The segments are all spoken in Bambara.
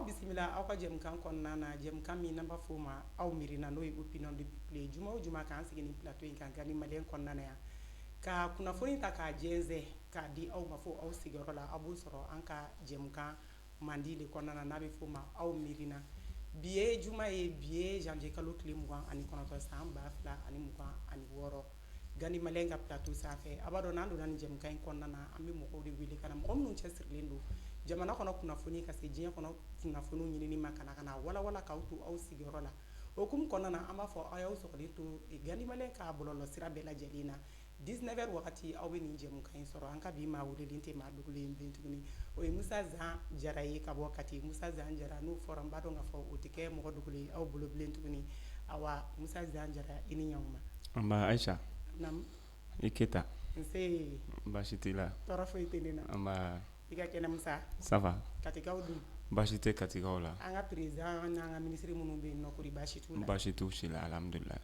bisimila aw ka jɛmukan kɔnɔna na jɛmukan min n'an b'a fɔ o ma aw miirina n'o ye opinion du peuple juma o juma k'an sigi ni plateau in kan Gani Malien kɔnɔna na yan ka kunnafoni ta k'a jɛnsɛn k'a di aw ma fo aw sigiyɔrɔ la aw b'o sɔrɔ an ka jɛmukan mandi de kɔnɔna na n'a bɛ fɔ o ma aw miirina bi ye juma ye bi ye janvier kalo tile 29 san 2026 Gani Malien ka plateau sanfɛ a b'a dɔn n'an donna nin jɛmukan in kɔnɔna na an bɛ mɔgɔw de wele ka na mɔgɔ minnu cɛsirilen don jamana kɔnɔ kunnafoni ka se diɲɛ kɔnɔ kunnafoniw ɲinini ma ka na walawala k'aw to aw sigiyɔrɔ la o hukumu kɔnɔna na an b'a fɔ aw y'aw sɔgɔlen to Gani Malien ka bɔlɔlɔ sira bɛɛ lajɛlen na 19 heures wagati aw bɛ nin jɛmukan in sɔrɔ an ka bi maa welelen tɛ maa dogolen bilen tuguni o ye Musa Zan Jara ye ka bɔ Kati Musa Zan Jara n'o fɔra n b'a dɔn k'a fɔ o tɛ kɛ mɔgɔ dogolen ye aw bolo bilen tuguni awa Musa Zan Jara i ni ɲankuma an b'a Aïcha naam i Keta nse baasi t'i la tɔɔrɔ foyi tɛ ne na an b'a i ka kɛnɛ Musa ça va Katikaw dun baasi tɛ Katikaw la an ka président n'an ka ministre minnu bɛ yen nɔ kɔri baasi t'u la baasi t'u si la alhamdulilayi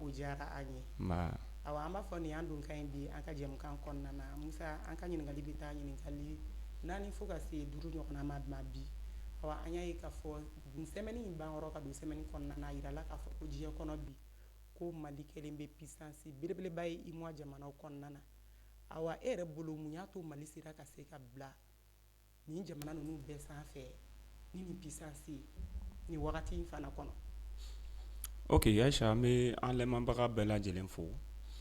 o diyara an ye nba awa an b'a fɔ nin y'an donkan ye bi an ka jɛmukan kɔnɔna na Musa an ka ɲininkali bɛ taa ɲininkali 4 fo ka se 5 ɲɔgɔnna ma bi awa an y'a ye k'a fɔ semaine in ban yɔrɔ ka don semaine kɔnɔna na a yirala k'a fɔ ko diɲɛ kɔnɔ bi ko Mali kɛlen bɛ puissance belebeleba ye UMOA jamanaw kɔnɔna na awa e yɛrɛ bolo mun y'a to Mali sera ka se ka bila nin jamana ninnu bɛɛ sanfɛ ni nin puissance ye nin wagati in fana kɔnɔ ok Aïcha an bɛ an lamɛnbaga bɛɛ lajɛlen fo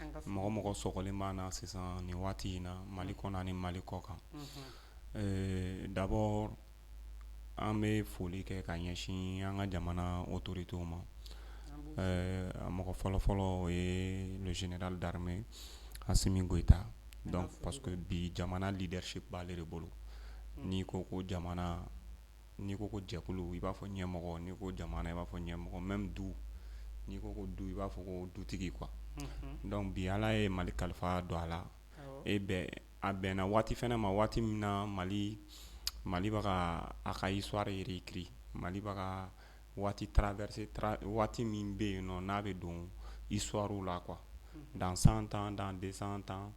an ka mɔgɔ mɔgɔ sɔgɔlen b'an na sisan nin waati in na Mali kɔnɔ ani Mali kɔ kan d'abord an bɛ foli kɛ ka ɲɛsin an ka jamana autorités ma a mɔgɔ fɔlɔfɔlɔ o ye le général d'armée Assimi Goïta donc parce que bi jamana leadership b'ale de bolo n'i ko ko jamana n'i ko ko jɛkulu i b'a fɔ ɲɛmɔgɔ n'i ko jamana i b'a fɔ ɲɛmɔgɔ même du n'i ko ko du i b'a fɔ ko dutigi quoi donc bi ala ye Mali kalifa don a la e bɛ a bɛnna waati fɛnɛ ma waati min na Mali bɛ ka a ka histoire réécrit Mali bɛ ka waati traversé waati min bɛ yen nɔ n'a bɛ don histoire la quoi dans 100 ans dans 200 ans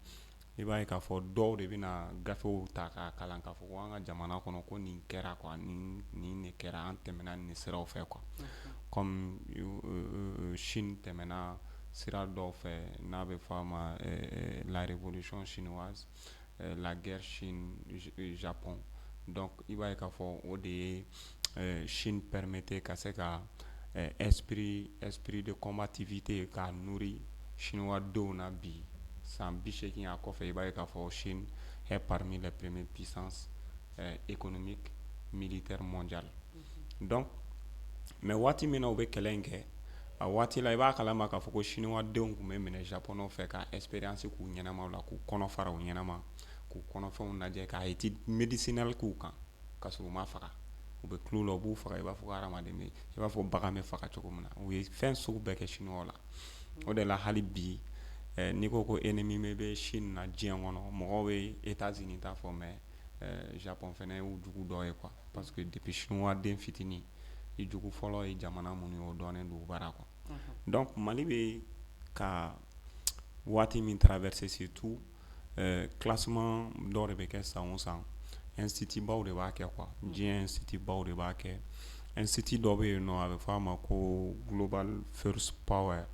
i b'a ye k'a fɔ dɔw de bɛna gafew ta k'a kalan k'a fɔ ko an ka jamana kɔnɔ ko nin kɛra quoi nin de kɛra an tɛmɛna nin siraw fɛ quoi comme Chine tɛmɛna sira dɔw fɛ n'a bɛ fɔ a ma la révolution chinoise la guerre Chine-Japon donc i b'a ye k'a fɔ o de ye Chine permettait ka se ka esprit de combativité k'a nourrir chinois denw na bi san 80 a kɔfɛ i b'a ye k'a fɔ Chine est parmi les premières puissances économiques militaires mondiales donc mais waati min na u bɛ kɛlɛ in kɛ a waati la i b'a kalama k'a fɔ ko chinois denw tun bɛ minɛ japonɛw fɛ ka expérience k'u ɲɛnamaw la k'u kɔnɔ fara u ɲɛnama k'u kɔnɔfɛnw lajɛ ka étude médicinale k'u kan ka sɔrɔ u ma faga u bɛ tulo la u b'u faga i b'a fɔ ko hadamaden bɛ i b'a fɔ bagan bɛ faga cogo min na u ye fɛn sugu bɛɛ kɛ chinois la o de la hali bi n'i ko ko ennemi bɛ Chine na diɲɛ kɔnɔ mɔgɔw bɛ États-Unis t'a fɔ mais Japon fɛnɛ y'u jugu dɔ ye quoi parce que depuis chinois den fitinin i jugu fɔlɔ ye jamana minnu ye o dɔnnen don u bara quoi donc Mali bɛ ka waati min traversé surtout classement dɔ de bɛ kɛ san o san institut baw de b'a kɛ quoi diɲɛ institut baw de b'a kɛ institut dɔ bɛ yen nɔ a bɛ fɔ a ma ko Global First Power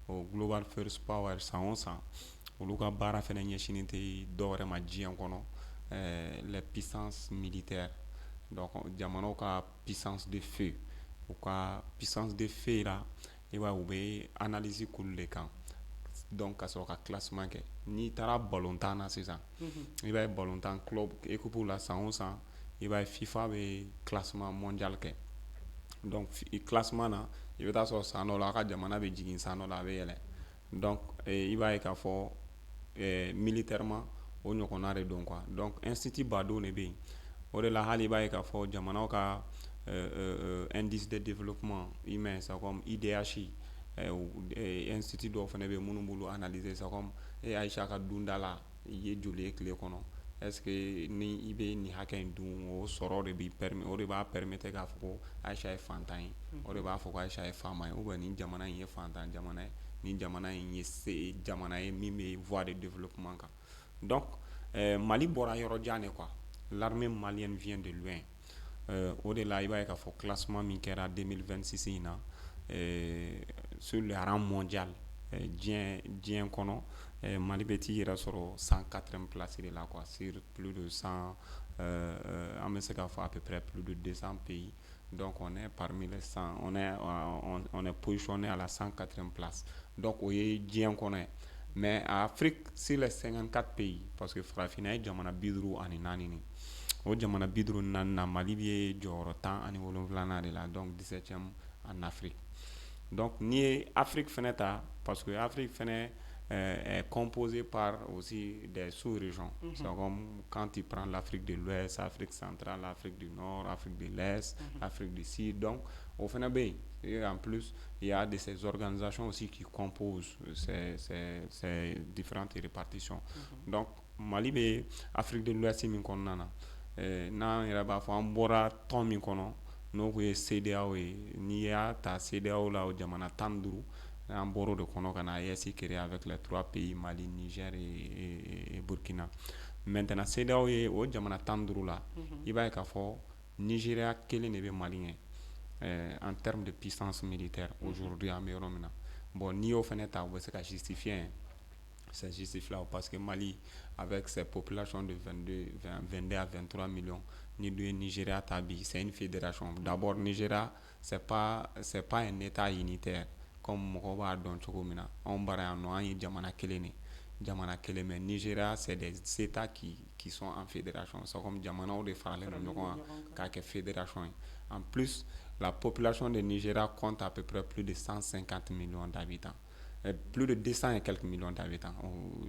o Global First Power san o san olu ka baara fɛnɛ ɲɛsinnen tɛ dɔ wɛrɛ ma diɲɛ kɔnɔ les puissances militaires donc jamanaw ka puissance de feu u ka puissance de feu la i b'a ye u bɛ analyse k'olu de kan donc ka sɔrɔ ka classement kɛ n'i taara balontan na sisan i b'a ye balontan club équipe la san o san i b'a ye FIFA bɛ classement mondial kɛ donc classement na i bɛ taa sɔrɔ san dɔ la a ka jamana bɛ jigin san dɔ la a bɛ yɛlɛ donc i b'a ye k'a fɔ militairement o ɲɔgɔnna de don quoi donc institut badenw de bɛ yen o de la hali i b'a ye k'a fɔ jamanaw ka indice de développement humain c'est comme IDH institut dɔw fana bɛ yen minnu b'olu analyser c'est comme Aïcha ka dunda la i ye joli ye tile kɔnɔ est-ce que ni i bɛ nin hakɛ in dun o sɔrɔ de b'i permet o de b'a permettre k'a fɔ ko Aïcha ye fantan ye o de b'a fɔ ko Aïcha ye faama ye ou bien nin jamana in ye fantan jamana ye nin jamana in ye jamana ye min bɛ voie de développement kan donc Mali bɔra yɔrɔ jan de quoi l'armée malienne vient de loin au de la i b'a ye k'a fɔ classement min kɛra 2026 in na sur le rang mondial diɲɛ kɔnɔ Mali bɛ t'i yɛrɛ sɔrɔ 104e place de la quoi sur plus de 100 an bɛ se k'a fɔ à peu près plus de 200 pays. Donc on est parmi les 100, on est positionné à la 104e place. Donc o ye diɲɛ kɔnɔ ye. Mais à Afrique, sur les 54 pays, parce que farafinna ye jamana 54 ni o jamana 54 na Mali bɛ jɔyɔrɔ 17 de la, donc 17e en Afrique. Donc n'i ye Afrique fɛnɛ ta, parce que Afrique fɛnɛ est composée par aussi des sous-régions. C'est comme quand tu prends l'Afrique de l'Ouest, Afrique centrale, Afrique du Nord, Afrique de l'Est, Afrique du Sud. Donc au fɛnɛ bɛ yen. Et en plus, il y a de ces organisations aussi qui composent ces différentes répartitions. Donc, Mali bɛ Afrique de l'Ouest min kɔnɔna na, n'an yɛrɛ b'a fɔ an bɔra tɔn min kɔnɔ n'o ye CEDEAO ye, n'i y'a ta CEDEAO la o jamana 15 an bɔra o de kɔnɔ ka na EAC créé avec les 3 pays Mali, Niger et Burkina. Maintenant CEDEAO ye o jamana 15 la, i b'a ye k'a fɔ Nigeria kelen de bɛ Mali ɲɛ. En termes de puissance militaire aujourd'hui en Méoromina. Bon, ni au fait c'est justifié. C'est justifié parce que Mali, avec ses populations de 22 à 23 millions, ni de Nigeria Tabi, c'est une fédération. D'abord, Nigeria, c'est pas un État unitaire comme Mokoba Don Chokomina. On bara no an Jamana Kelene. Jamana Kele, mais Nigeria, c'est des États qui sont en fédération. C'est comme Jamana ou des Farales, qui fédération. En plus, la population de Nigeria compte à peu près plus de 150 millions d'habitants. Plus de 200 et quelques millions d'habitants.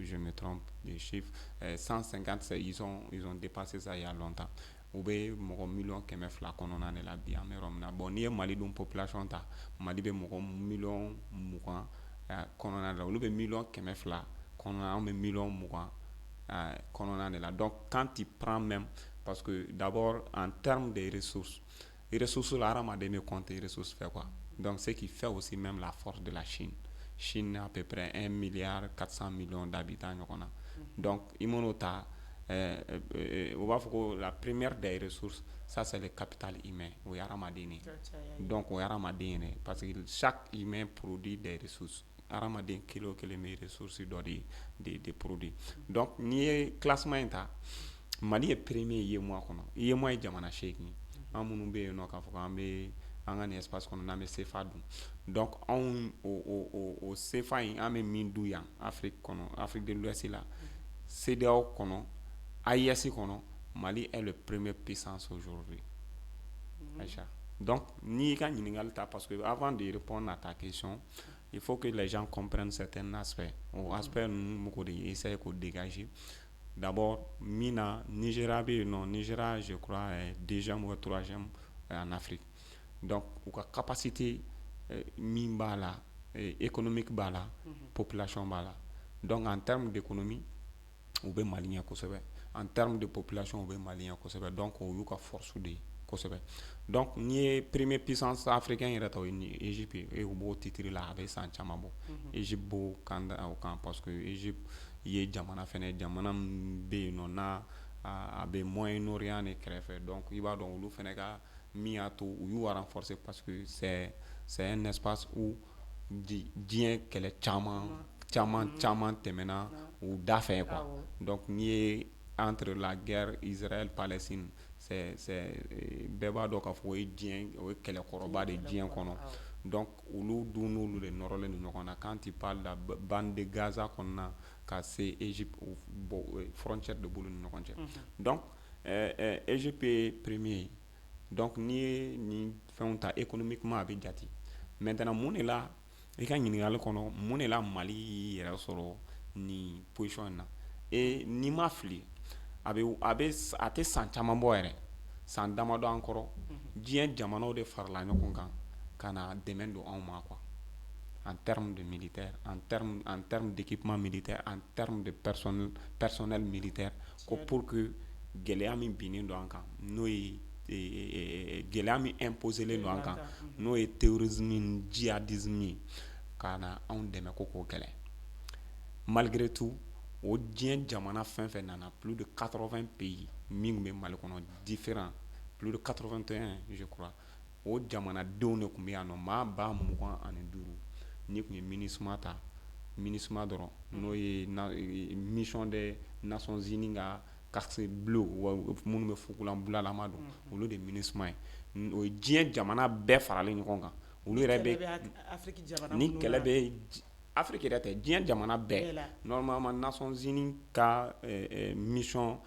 Je me trompe des chiffres. 150, ils ont dépassé ça il y a longtemps. Ou bien, mon million qui me fla konona ne la bien mais romna. Bon, ni Mali d'une population ta, Mali be mon million moukan konona la. Ou bien million qui me fla konona on be million moukan konona ne la. Donc quand tu prends même, parce que d'abord en termes de ressources. Les ressources, là, me compte les ressources fait quoi. Donc, ce qui fait aussi même la force de la Chine. Chine a à peu près 1,4 milliard d'habitants. Donc, on va dire la première des ressources, ça c'est le capital humain. Donc, parce que chaque humain produit des ressources. Aramadin kilo que les ressources des produits. Donc, ni classement Mali est premier yémois kono. Yémois est jamana sheki. An minnu bɛ yen nɔ k'a fɔ k'an bɛ an ka nin espace kɔnɔ n'an bɛ CFA dun donc anw o CFA in an bɛ min dun yan Afrique kɔnɔ Afrique de l'Ouest la CEDEAO kɔnɔ AES kɔnɔ Mali est le premier puissance aujourd'hui. Aïcha. Donc n'i ka ɲininkali ta parce que avant de répondre à ta question il faut que les gens comprennent certains aspects o aspect ninnu mu ko de essayer k'o dégager. D'abord, Nigeria, je crois, est deuxième ou troisième en Afrique. Donc, la capacité économique, population. Donc, en termes d'économie, on est malien. En termes de population, on est malien. Donc, on a une force de. Donc, la première puissance africaine est l'Égypte. Et on a titre là avec Sanchamabo. Égypte, parce que l'Égypte, ye jamana fɛnɛ jamana bɛ yen nɔ n'a a bɛ Moyen-Orient de kɛrɛfɛ donc i b'a dɔn olu fɛnɛ ka min y'a to u y'u renforcer parce que c'est un espace où diɲɛ kɛlɛ caman tɛmɛna u da fɛ quoi donc n'i ye entre la guerre Israël-Palestine c'est bɛɛ b'a dɔn k'a fɔ o ye kɛlɛkɔrɔba de diɲɛ kɔnɔ donc olu dun n'olu de nɔrɔlen don ɲɔgɔn na quand tu parles de bande de Gaza kɔnɔna ka se Égypte frontière de bolo ni ɲɔgɔn cɛ donc Égypte ye premier donc n'i ye nin fɛnw ta économiquement a bɛ jate maintenant mun de la i ka ɲininkali kɔnɔ mun de la Mali yɛrɛ sɔrɔ nin position in na et n'i ma fili a tɛ san caman bɔ yɛrɛ san damadɔ an kɔrɔ diɲɛ jamanaw de farala ɲɔgɔn kan ka na dɛmɛ don anw ma quoi en termes de militaire, en termes d'équipement militaire, en termes de personnel militaire, pour que gɛlɛya min binnen don an kan n'o ye gɛlɛya min imposé len don an kan n'o ye terrorisme djihadisme ye ka na anw dɛmɛ ko k'o kɛlɛ malgré tout o diɲɛ jamana fɛn fɛn nana plus de 80 pays min bɛ Mali kɔnɔ différents plus de 81 je crois o jamanadenw de tun bɛ yan nɔ maa 25,000 ni tun ye MINUSMA ta MINUSMA dɔrɔn n'o ye mission des Nations Unies ka carte bleue minnu bɛ fukulan bulalama don olu de MINUSMA ye o ye diɲɛ jamana bɛɛ faralen ɲɔgɔn kan olu yɛrɛ bɛ ni kɛlɛ bɛ Afrique yɛrɛ tɛ diɲɛ jamana bɛɛ normalement Nations Unies ka mission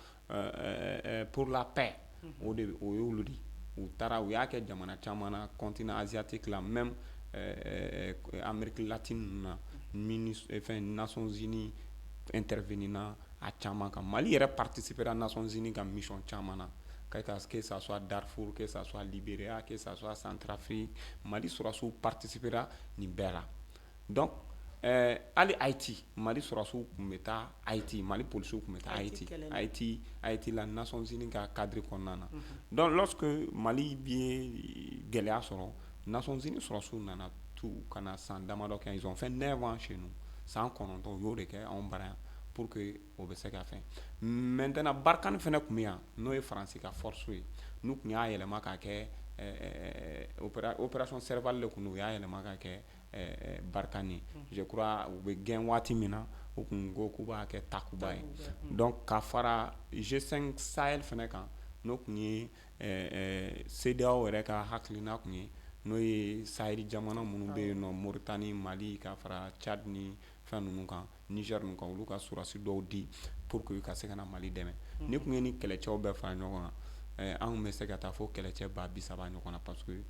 pour la paix o ye olu de u taara u y'a kɛ jamana caman na continent asiatique la même Amérique latine na Nations Unies intervenina a caman kan Mali yɛrɛ participera Nations Unies ka mission caman na que ça soit Darfour que ça soit Libéria que ça soit Centrafrique Mali sɔrɔsiw participera nin bɛɛ la donc hali Haïti Mali sɔrɔsiw tun bɛ taa Haïti Mali policiers tun bɛ taa Haïti la Nations Unies ka cadre kɔnɔna na donc lorsque Mali ye gɛlɛya sɔrɔ Nations Unies sɔrɔsiw nana tu kana san damadɔ kɛ ils ont fait 9 ans chez nous san 9 u y'o de kɛ anw bara yan pour que o bɛ se ka fɛn maintenant Barkhane fana tun bɛ yan n'o ye Faransi ka force ye n'u tun y'a yɛlɛma ka kɛ opération Serval de tun don u y'a yɛlɛma ka kɛ Barkhane je crois u bɛ gɛn waati min na u tun ko k'u b'a kɛ Takuba ye donc ka fara G5 Sahel fana kan n'o tun ye CEDEAO yɛrɛ ka hakilina tun ye n'o ye Sahel jamana minnu bɛ yen nɔ Mauritanie Mali ka fara Tchad ni fɛn ninnu kan Niger ninnu kan olu ka sɔrɔsi dɔw di pour que ka se ka na Mali dɛmɛ ni tun ye ni kɛlɛcɛw bɛɛ fara ɲɔgɔn kan anw bɛ se ka taa fo kɛlɛcɛ 30,000 ɲɔgɔn na parce que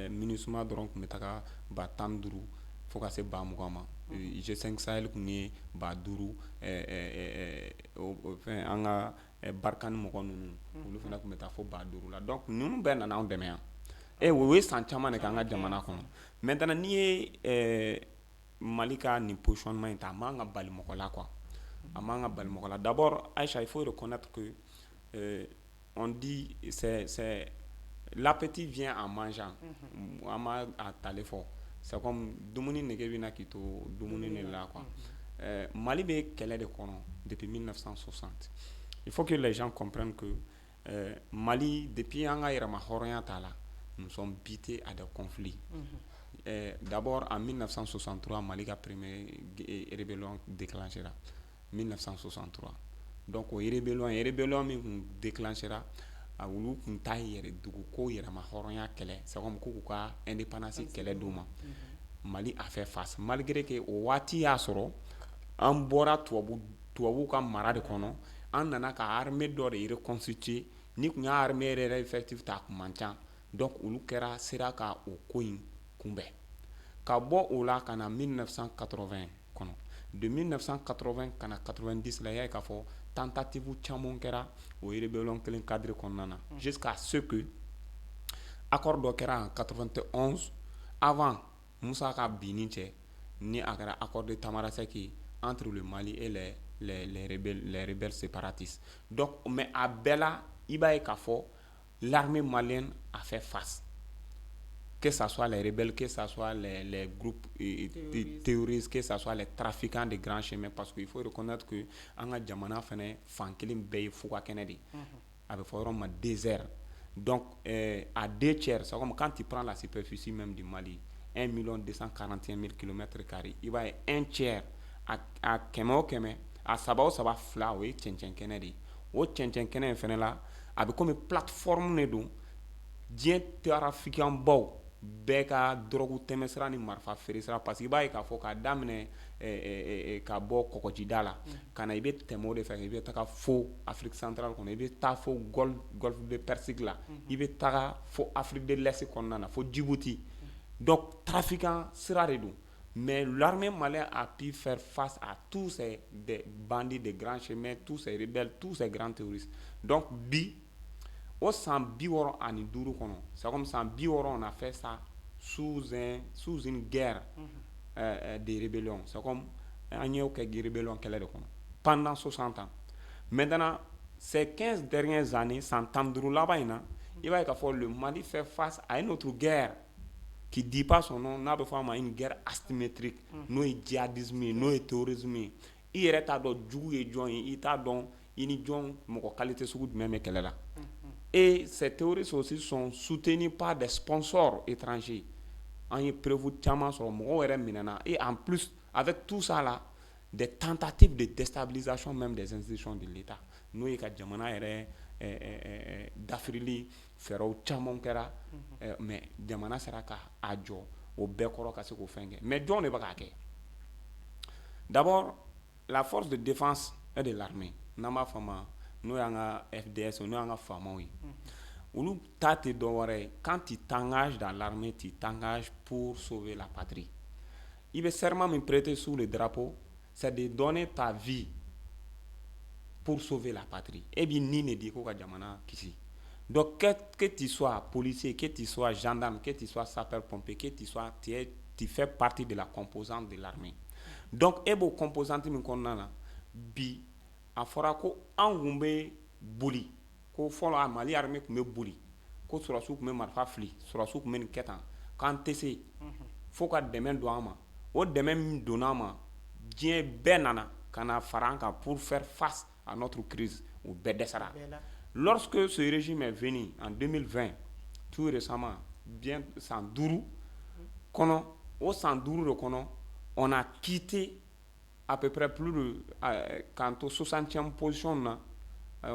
MINUSMA dɔrɔn tun bɛ taga 15,000 fo ka se 20,000 ma G5 Sahel tun ye 50,000 fɛn an ka Barkhane mɔgɔ ninnu olu fana tun bɛ taa fo 50,000 la donc ninnu bɛɛ nana anw dɛmɛ yan o ye san caman de kɛ an ka jamana kɔnɔ maintenant n'i ye Mali ka nin positionnement in ta a man ka bali mɔgɔ la quoi a man ka bali mɔgɔ la d'abord Aïcha il faut reconnaître que on dit c'est l'appétit vient en mangeant an m'a tale fɔ c'est comme dumuni nege bɛ na k'i to dumuni de la quoi Mali bɛ kɛlɛ de kɔnɔ depuis 1960 il faut que les gens comprennent que Mali depuis an ka yɛrɛma hɔrɔnya t'a la nous sommes butés à des conflits d'abord en 1963 Mali ka première rébellion déclenchera 1963 donc o rébellion min kun déclenchera a olu kun t'a yɛrɛ duguko yɛrɛma hɔrɔnya kɛlɛ c'est comme k'u ka indépendance kɛlɛ d'u ma Mali a fait face malgré que o waati y'a sɔrɔ an bɔra tubabuw ka mara de kɔnɔ an nana ka armée dɔ de reconstituer ni tun y'a armée yɛrɛ effectif ta a kun man ca donc olu sera ka o ko in kunbɛn ka bɔ o la ka na 1980 kɔnɔ de 1980 ka na 90 la y'a ye k'a fɔ tentative caman kɛra o rébellion kelen cadre kɔnɔna na jusqu'à ce que accord dɔ kɛra en 91 avant Musa ka binni cɛ ni a kɛra accord de Tamarasɛki ye entre le Mali et les rebelles séparatistes donc mais a bɛɛ la i b'a ye k'a fɔ l'armée malienne a fait face que ça soit les rebelles que ça soit les groupes terroristes que ça soit les trafiquants de grands chemins parce qu'il faut reconnaître que an ka jamana fɛnɛ fan kelen bɛɛ ye fuga kɛnɛ de a bɛ fɔ yɔrɔ ma désert donc à 2/3 c'est comme quand tu prends la superficie même du Mali 1,241,000 km², i b'a ye 1/3 a kɛmɛ o kɛmɛ a saba o saba fila o ye cɛncɛn kɛnɛ de ye o cɛncɛn kɛnɛ in fɛnɛ la a bɛ komi plateforme de don diɲɛ trafiquant baw bɛɛ ka drogue tɛmɛsira ni marifa feeresira parce que i b'a ye k'a fɔ k'a daminɛ ka bɔ kɔgɔjida la ka na i bɛ tɛmɛ o de fɛ i bɛ taga fo Afrique centrale kɔnɔ i bɛ taa fo golfe de Persique la i bɛ taga fo Afrique de l'Est kɔnɔna na fo Djibouti donc trafiquant sira de don mais l'armée malienne a pu faire face à tous ces bandits de grands chemins tous ces rebelles tous ces grands terroristes donc bi o san 65 kɔnɔ c'est comme san 60 on a fait ça sous une guerre de rébellion c'est comme an y'o kɛ rébellion kɛlɛ de kɔnɔ pendant 60 ans maintenant ces 15 dernières années san 15 laban in na i b'a ye k'a fɔ le Mali fait face à une autre guerre qui dit pas son nom n'a bɛ fɔ a ma une guerre asymétrique n'o ye djihadisme ye n'o ye terrorisme ye i yɛrɛ t'a dɔn jugu ye jɔn ye i t'a dɔn i ni jɔn mɔgɔ qualité sugu jumɛn bɛ kɛlɛ la Et ces terroristes aussi sont soutenus par des sponsors étrangers. On y prévu tellement sur et en plus, avec tout ça là, des tentatives de déstabilisation même des institutions de l'État. Nous, il y a Jamana d'Afrique, Ferro Chamonkera, mais Jamana sera à Jo, au Bekoro Kaseko Fenge. Mais John n'est pas qu'à. D'abord, la force de défense et de l'armée. Nama Fama, nous avons FDS, nous avons Fama. Quand tu t'engages dans l'armée, tu t'engages pour sauver la patrie. Il veut serment me prêter sous le drapeau, c'est de donner ta vie pour sauver la patrie. Et bien, ni ne dit qu'au Jamana ici. Donc, que tu sois policier, que tu sois gendarme, que tu sois sapeur-pompier, que tu fais partie de la composante de l'armée. Donc, et beau composante min konnana bi a fɔra ko an kun bɛ boli ko fɔlɔ a Mali armée kun bɛ boli ko sɔrɔsiw kun bɛ marifa fili sɔrɔsiw kun bɛ nin kɛ tan k'an tɛ se fo ka dɛmɛ don an ma o dɛmɛ min donna an ma diɲɛ bɛɛ nana ka na fara an kan pour faire face à notre crise o bɛɛ dɛsɛra. Lorsque ce régime est venu en 2020 tout récemment bien san 5 kɔnɔ o san 5 de kɔnɔ on a quitté à peu près plus de quant au 60e position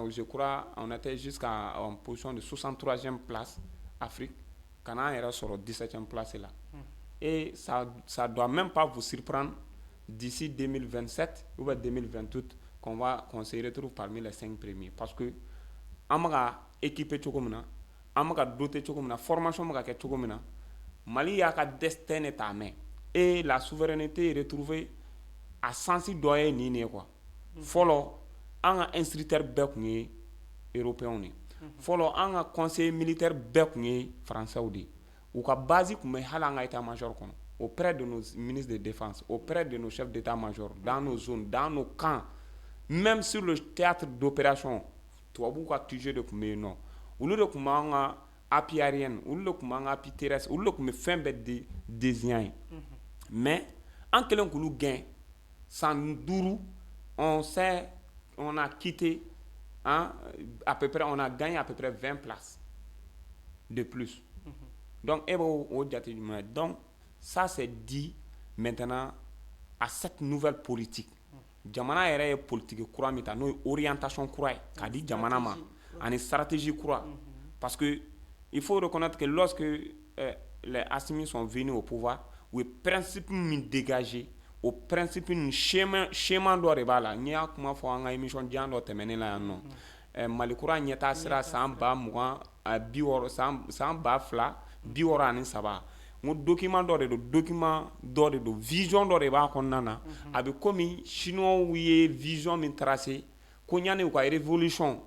je crois on était jusqu'à en position de 63e place Afrique quand on est sur 17e place là et ça doit même pas vous surprendre d'ici 2027 ou 2028 qu'on se retrouve parmi les 5 premiers parce que on m'a équipé chogomina on m'a doté chogomina formation m'a ke chogomina Mali y'a ka destin est à main et la souveraineté est retrouvée à sens doyen ni quoi. Follow un instructeur bɛɛ européen ni. Follow un conseiller militaire bɛɛ français ou ka base kun bɛ hali an ka état-major kɔnɔ auprès de nos ministres de défense, auprès de nos chefs d'état-major, dans nos zones, dans nos camps, même sur le théâtre d'opération. Tubabu ka QG de kun bɛ yen nɔ. Olu de kun b'an ka appui aérienne, olu de kun b'an ka appui terrestre, olu de kun bɛ fɛn bɛɛ désigner. Mais en kelen k'olu gɛn san 5 on a quitté à peu près on a gagné à peu près 20 places de plus. Donc donc ça c'est dit maintenant à cette nouvelle politique. Jamana yɛrɛ ye politique kura min ta n'o ye orientation kura ye k'a di jamana ma ani stratégie kura parce que il faut reconnaître que lorsque les Assimi sont venus au pouvoir u ye principe min dégagé o principe ni schéma dɔ de b'a la n y'a kuma fɔ an ka émission jan dɔ tɛmɛnen la yan nɔ malikura ɲɛtaa sira san 2023 n ko document dɔ de don vision dɔ de b'a kɔnɔna na a bɛ komi chinois ye vision min tracé ko ɲani u ka révolution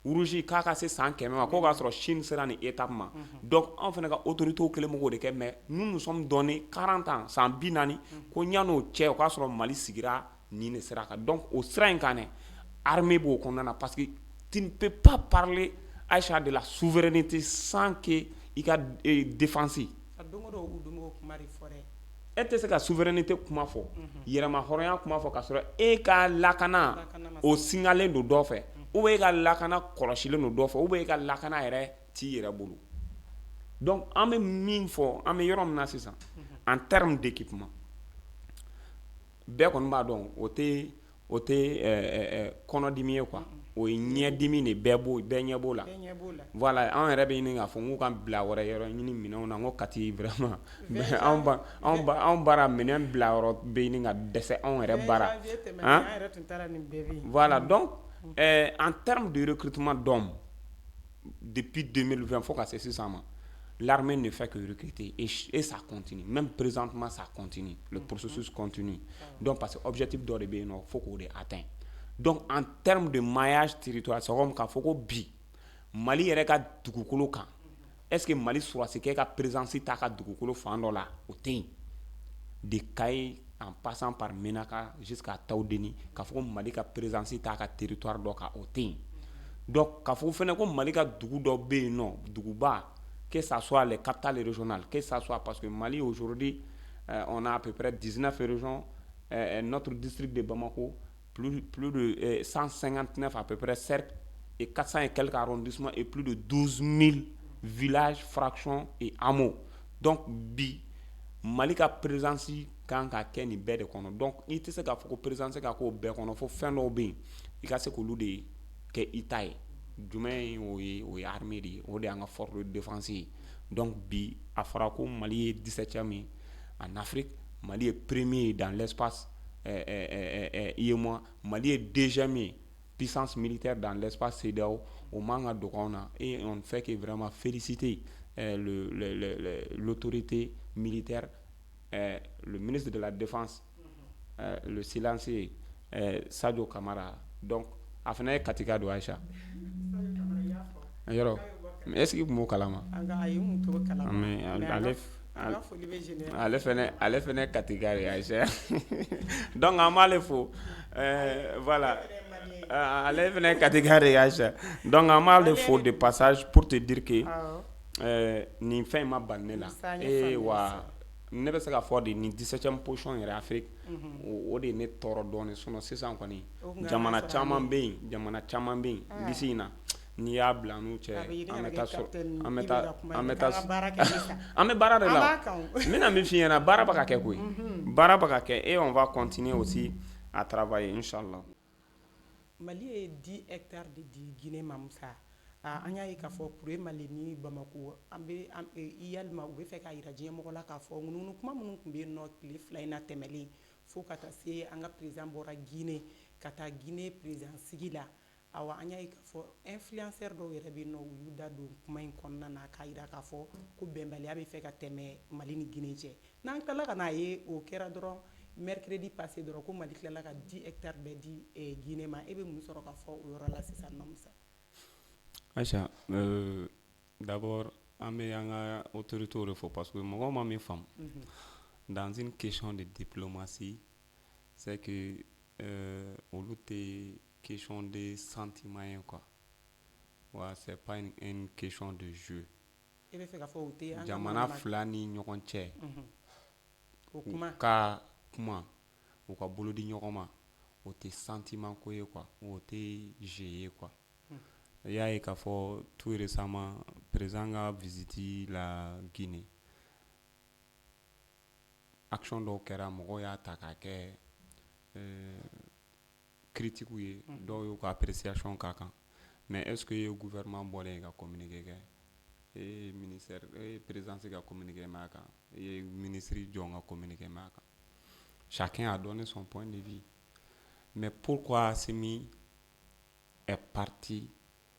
rouge k'a ka se san 100 ma k'o k'a sɔrɔ Chine sera ni étape ma donc an fana ka autorités kelen bɛ k'o de kɛ mais nous sommes donnés 40 ans san 40 ko ɲan'o cɛ o k'a sɔrɔ Mali sigira nin de sira kan donc o sira in kan dɛ armée b'o kɔnɔna na parce que tu ne peux pas parler Aïcha de la souveraineté sans que i ka défense e tɛ se ka souveraineté kuma fɔ yɛrɛma hɔrɔnya kuma fɔ k'a sɔrɔ e ka lakana o singalen don dɔ fɛ ou bien e ka lakana kɔlɔsilen don dɔ fɛ ou bien e ka lakana yɛrɛ t'i yɛrɛ bolo donc an bɛ min fɔ an bɛ yɔrɔ min na sisan en termes d'équipement bɛɛ kɔni b'a dɔn o tɛ kɔnɔdimi ye quoi o ye ɲɛdimi de bɛɛ ɲɛ b'o la voilà an yɛrɛ bɛ ɲini k'a fɔ n k'u ka bila wɛrɛ yɔrɔ ɲini minɛnw na n ko Kati vraiment mais anw baara minɛn bila yɔrɔ bɛ ɲini ka dɛsɛ anw yɛrɛ baara voilà donc en termes de recrutement d'hommes depuis 2020 fo ka se sisan ma l'armée ne fait que recruter et ça continue même présentement ça continue le processus continue donc parce que objectif dɔ de bɛ yen nɔ fo k'o de atteindre. Donc en termes de maillage territorial c'est comme k'a fɔ ko bi Mali yɛrɛ ka dugukolo kan est-ce que Mali sɔrɔsi kɛ ka présence ta ka dugukolo fan dɔ la o tɛ yen de Kayi en passant par Menaka jusqu'à Taoudeni k'a fɔ ko Mali ka présence ta ka territoire dɔ kan o tɛ yen donc k'a fɔ fɛnɛ ko Mali ka dugu dɔ bɛ yen nɔ duguba que ça soit les capitales régionales que ça soit parce que Mali aujourd'hui on a à peu près 19 régions notre district de Bamako plus de 159 à peu près cercles et 400 et quelques arrondissements et plus de 12 000 villages, fractions et hameaux. Donc, Mali ka présence kan ka kɛ nin bɛɛ de kɔnɔ. Donc, i tɛ se k'a fɔ ko présence ka k'o bɛɛ kɔnɔ fo fɛn dɔw bɛ yen i ka se k'olu de kɛ i ta ye. Jumɛn o ye armée de ye, o de y'an ka force de défense ye. Donc, a fɔra ko Mali ye 17e ye en Afrique, Mali est premier dans l'espace IEMOA, Mali est 2e puissance militaire dans l'espace CEDEAO, au Manga Dokona, et on ne fait que vraiment féliciter l'autorité militaire, le ministre de la Défense, le silencieux Sadio Kamara. Donc, a fana ye katika don Aïcha. Yɔrɔ, est-ce que m'o kalama? Mais ale fɛnɛ katika de Aïcha. Donc an b'ale fo. Voilà. Ale fɛnɛ katika de Aïcha. Donc an b'ale fo de passage pour te dire que nin fɛn in ma bali ne la. Wa ne bɛ se ka fɔ de nin 17e position yɛrɛ Afrique o de ne tɔɔrɔ dɔɔnin sinon sisan kɔni jamana caman bɛ yen d'ici in na n'i y'a bila n'u cɛ an bɛ baara de la n bɛna min f'i ɲɛna baara bɛ ka kɛ koyi baara bɛ ka kɛ et on va continuer aussi à travailler inchallah. Mali ye 10 hectares de di Guinée ma Musa. An y'a ye k'a fɔ pour Mali ni Bamako an bɛ yalima u bɛ fɛ k'a jira diɲɛ mɔgɔ la k'a fɔ ŋununu kuma minnu tun bɛ yen nɔ tile 2 in na tɛmɛlen fo ka taa se an ka président bɔra Guinée ka taa Guinée président sigi la awa an y'a ye k'a fɔ influenceur dɔw yɛrɛ bɛ yen nɔ u y'u da don kuma in kɔnɔna na k'a jira k'a fɔ ko bɛnbaliya bɛ fɛ ka tɛmɛ Mali ni Guinée cɛ n'an tilala ka n'a ye o kɛra dɔrɔn mercredi passé dɔrɔn ko Mali tilala ka 10 hectares bɛɛ di Guinée ma e bɛ mun sɔrɔ ka fɔ o yɔrɔ la sisan nɔ Musa? Aïcha, d'abord, Ameyanga autorité au refo parce que moi, ma femme, dans une question de diplomatie, c'est que au lieu de question de sentiments quoi, ouais, c'est pas une question de jeu. Jamana flani ɲɔgɔn cɛ ka kuma u ka bolo di ɲɔgɔn ma o tɛ sentiment ko ye quoi o tɛ jeu ye quoi. Il y a tout récemment président a visité la Guinée. Action dɔw kɛra mɔgɔw y'a ta k'a kɛ critique ye dɔw y'u ka appréciation k'a kan mais est-ce que le gouvernement bɔlen ka communiquer kɛ ministère président ka communiquer m'a kan ministre jɔn ka communiquer m'a kan chacun a donné son point de vue mais pourquoi Assimi est parti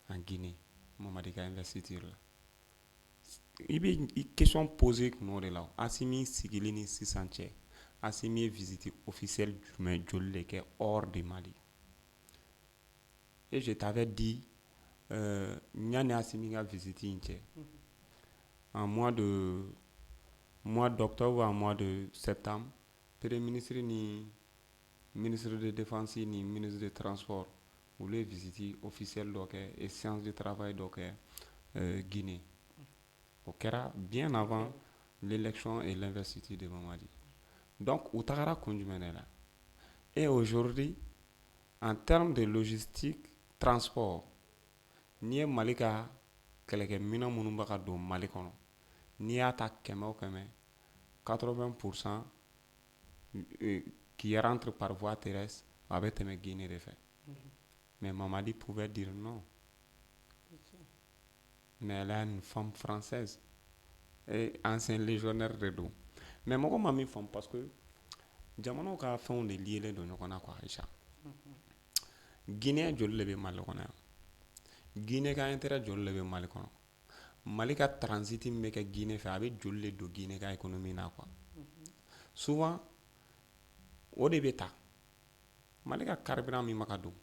en Guinée, Mamadi ka investiture la. Il y a une question posée comme là. Assimi sigili ni sisan cɛ, Assimi est visite officielle jumɛn joli de kɛ hors de Mali. Et je t'avais dit, ɲani Assimi ka visite in cɛ, en mois d'octobre ou en mois de septembre, premier ministre ni ministre de défense ni ministre de transport ou les visites officielles et séances de travail Guinée. Au Kera, bien avant l'élection et l'investiture de Mamadi. Donc, Outara Kondjumenela. Et aujourd'hui, en termes de logistique, transport, ni Malika, quelques mina munumba do Malikono, ni ata keme 80% qui rentrent par voie terrestre avec mes Guinée de fait. Mais Mamadi pouvait dire non. Mais elle est une femme française et ancien légionnaire de dos. Mais moi, je suis femme parce que jamana ka fɛnw de lié don ɲɔgɔn na quoi Aïcha. Guinée joli le bɛ Mali kɔnɔ yan. Guinée ka intérêt joli le bɛ Mali kɔnɔ. Mali ka transit min bɛ kɛ Guinée fɛ a bɛ joli le don Guinée ka économie na quoi. Souvent o de bɛ ta. Mali ka carburant min ma ka don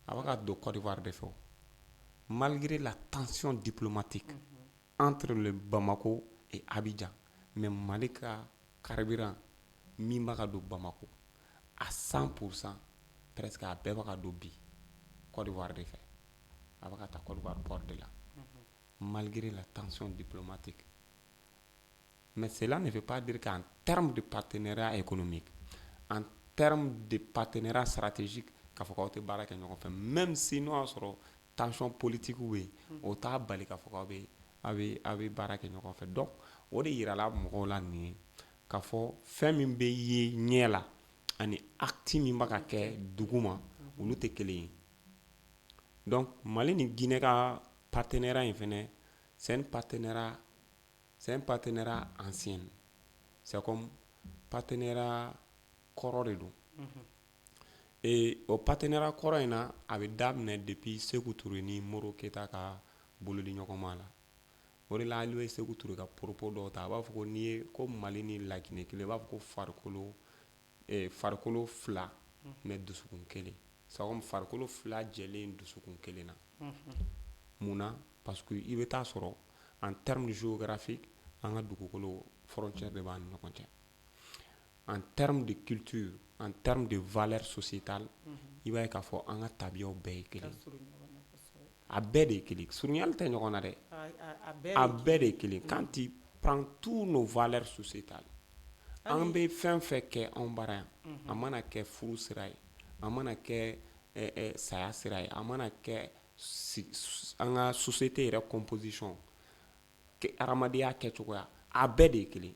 a bɛ ka don Côte d'Ivoire de fɛ. Malgré la tension diplomatique entre le Bamako et Abidjan, mais Malika carburant Mimaka do Bamako à 100% presque à Bebaka do Bi Côte d'Ivoire de fait. Abaka Côte d'Ivoire port de là. Malgré la tension diplomatique. Mais cela ne veut pas dire qu'en termes de partenariat économique, en termes de partenariat stratégique, k'a fɔ k'aw tɛ baara kɛ ɲɔgɔn fɛ même si n'o y'a sɔrɔ tension politique bɛ yen o t'a bali k'a fɔ k'aw bɛ baara kɛ ɲɔgɔn fɛ donc o de yirala mɔgɔw la nin ye k'a fɔ fɛn min bɛ ye ɲɛ la ani acte min bɛ ka kɛ duguma olu tɛ kelen ye donc Mali ni Guinée ka partenariat in fɛnɛ c'est un partenariat ancien c'est comme partenariat kɔrɔ de don et o partenariat kɔrɔ in na a bɛ daminɛ depuis Sékou Touré ni Moro Keita ka bolodi ɲɔgɔnma la o de la hali bɛ Sékou Touré ka propos dɔw ta a b'a fɔ ko n'i ye ko Mali ni Laginɛ kelen i b'a fɔ ko farikolo fila mais dusukun kelen c'est comme farikolo fila jɛlen dusukun kelen na mun na parce que i bɛ taa sɔrɔ en termes géographiques an ka dugukolo frontière de b'an ni ɲɔgɔn cɛ en termes de culture en termes de valeur sociétale i b'a ye k'a fɔ an ka tabiyaw bɛɛ ye kelen a bɛɛ de ye kelen surunyali tɛ ɲɔgɔn na dɛ a bɛɛ de ye kelen quand tu prends tous nos valeurs sociétales an bɛ fɛn fɛn kɛ anw bara yan a mana kɛ furu sira ye a mana kɛ saya sira ye a mana kɛ an ka société yɛrɛ composition adamadenya kɛcogoya a bɛɛ de ye kelen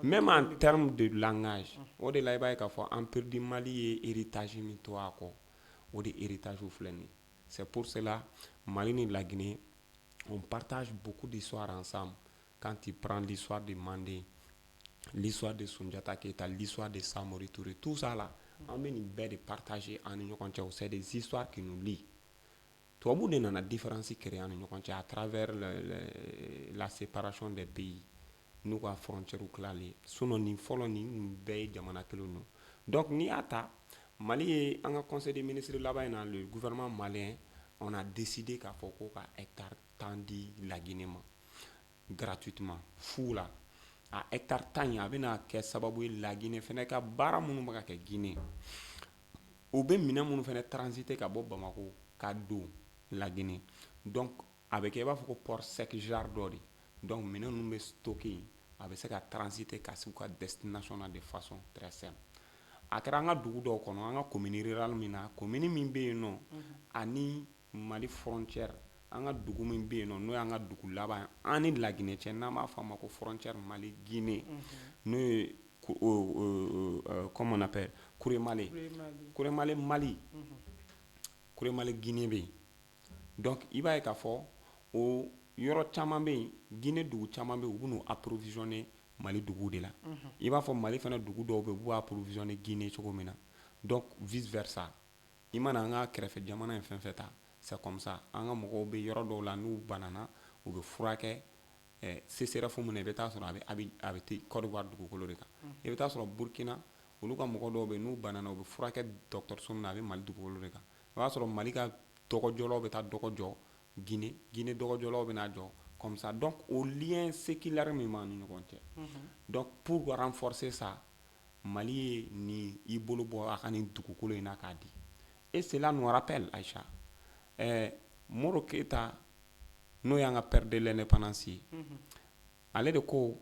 même en termes de langage o de la i b'a ye k'a fɔ empire du Mali ye héritage min to a kɔ o de héritage filɛ nin ye c'est pour cela Mali ni Laginɛ on partage beaucoup d'histoires ensemble quand tu prends l'histoire de Mandé l'histoire de Soundiata Keita l'histoire de Samori Touré tout ça là an bɛ nin bɛɛ de partager an ni ɲɔgɔn cɛ c'est des histoires qui nous lient tubabu de nana différence créer an ni ɲɔgɔn cɛ à travers la séparation des pays n'u ka frontières tilalen sinon nin fɔlɔ nin bɛɛ ye jamana kelen don donc n'i y'a ta Mali ye an ka conseil des ministres laban in na le gouvernement malien on a décidé k'a fɔ ko ka hectare 10 di Laginɛ ma gratuitement fu la a hectare 10 in a bɛna kɛ sababu ye Laginɛ fɛnɛ ka baara minnu bɛ ka kɛ Guinée u bɛ minɛn minnu fɛnɛ transiter ka bɔ Bamako ka don Laginɛ donc a bɛ kɛ i b'a fɔ ko port sec genre dɔ de donc minɛn ninnu bɛ stocker yen a bɛ se ka transiter ka se u ka destination na de façon très simple a kɛra an ka dugu dɔw kɔnɔ an ka commune rurale min na commune min bɛ yen nɔ ani Mali frontière an ka dugu min bɛ yen nɔ n'o y'an ka dugu laban ye an ni Laginɛ cɛ n'an b'a fɔ a ma ko frontière Mali Guinée n'o ye comment on appelle Kuremale Mali Kuremale Guinée bɛ yen donc i b'a ye k'a fɔ o yɔrɔ caman bɛ yen Guinée dugu caman bɛ yen u bɛ n'u approvisionner Mali dugu de la i b'a fɔ Mali fana dugu dɔw bɛ yen u b'u approvisionner Guinée cogo min na donc vice versa i mana an ka kɛrɛfɛ jamana in fɛn fɛn ta c'est comme ça an ka mɔgɔw bɛ yɔrɔ dɔw la n'u banana u bɛ furakɛ CCRF mun na i bɛ taa sɔrɔ a bɛ Côte d'Ivoire dugukolo de kan i bɛ taa sɔrɔ Burkina olu ka mɔgɔ dɔw bɛ n'u banana u bɛ furakɛ dɔgɔtɔrɔso min na a bɛ Mali dugukolo de kan o b'a sɔrɔ Mali ka dɔgɔjɔlaw bɛ taa dɔgɔ jɔ Guinée dɔgɔjɔlaw bɛ na jɔ comme ça donc au lien séculaire min b'an ni ɲɔgɔn cɛ donc pour renforcer ça Mali ye nin i bolo bɔ a ka nin dugukolo in na k'a di et cela nous rappelle Aïcha Moro Keita n'o y'an ka père de l'indépendance ye ale de ko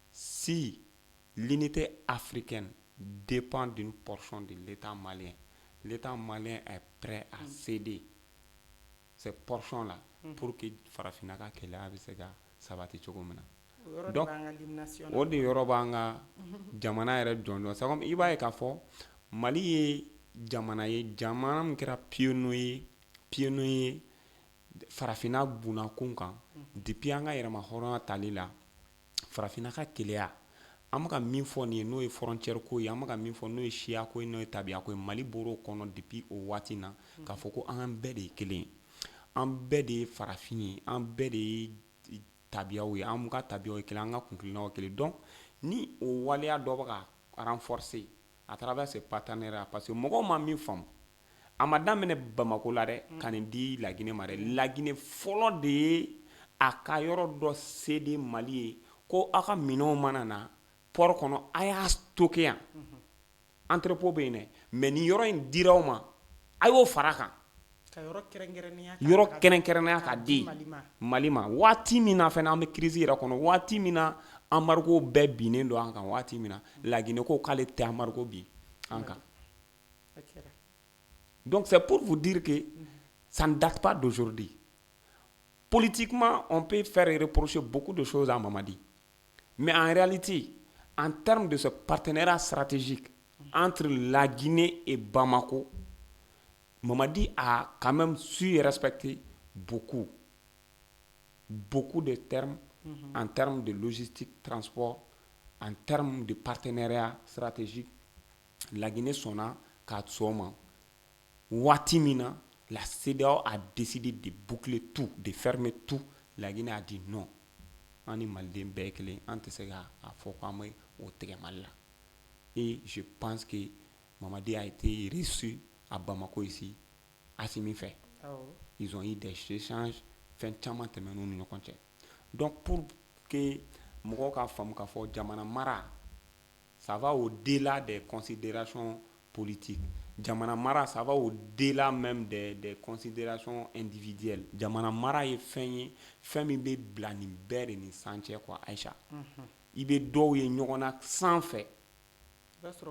si l'unité africaine dépend d'une portion de l'État malien est prêt à céder cette portion là pour que farafinna ka kɛlɛya bɛ se ka sabati cogo min na donc o de yɔrɔ b'an ka jamana yɛrɛ jɔnjɔn c'est comme i b'a ye k'a fɔ Mali ye jamana min kɛra pionnier ye farafinna bunnakun kan depuis an ka yɛrɛma hɔrɔnya tali la farafinna ka kɛlɛya an bɛ ka min fɔ nin ye n'o ye frontière ko ye an bɛ ka min fɔ n'o ye siya ko ye n'o ye tabiya ko ye Mali bɔr'o kɔnɔ depuis o waati na k'a fɔ ko an bɛɛ de ye kelen ye an bɛɛ de ye farafin ye an bɛɛ de ye tabiyaw ye an ka tabiyaw ye kelen an ka kuntilinaw ye kelen donc ni o waleya dɔ bɛ ka renforcer à travers ce partenariat parce que mɔgɔw ma min faamu a ma daminɛ Bamako la dɛ ka nin di Laginɛ ma dɛ Laginɛ fɔlɔ de ye a ka yɔrɔ dɔ céder Mali ye ko aw ka minɛnw mana na port kɔnɔ a y'a stocker yan entrepôt bɛ yen dɛ mais nin yɔrɔ in diraw ma a y'o fara a kan yɔrɔ kɛrɛnkɛrɛnnenya ka di Mali ma waati min na fɛnɛ an bɛ crise yɛrɛ kɔnɔ waati min na embargo bɛɛ binnen don an kan waati min na Laginɛ ko k'ale tɛ embargo bi an kan Donc c'est pour vous dire que ça ne date pas d'aujourd'hui. Politiquement, on peut faire et reprocher beaucoup de choses à Mamadi. Mais en réalité, en termes de ce partenariat stratégique entre la Guinée et Bamako, Mamadi a quand même su respecter beaucoup de termes en termes de logistique, transport, en termes de partenariat stratégique. La Guinée sonna Katsoma, Watimina, la CEDEAO a décidé de boucler tout, de fermer tout. La Guinée a dit non. On est mal débeclé, on te sait à Fokwame au Tégamala. Et je pense que Mamadi a été reçu à Bamako ici, à Simi-Fait. Ils ont eu des échanges, fait chama te menu nous compte. Donc pour que Mokoka femme ka fo Jamana Mara, ça va au-delà des considérations politiques. Jamana Mara, ça va au-delà même des considérations individuelles. Jamana Mara est fait mi be blani bere ni sanche quoi Aïcha. Il be do ye nyogona sans fait.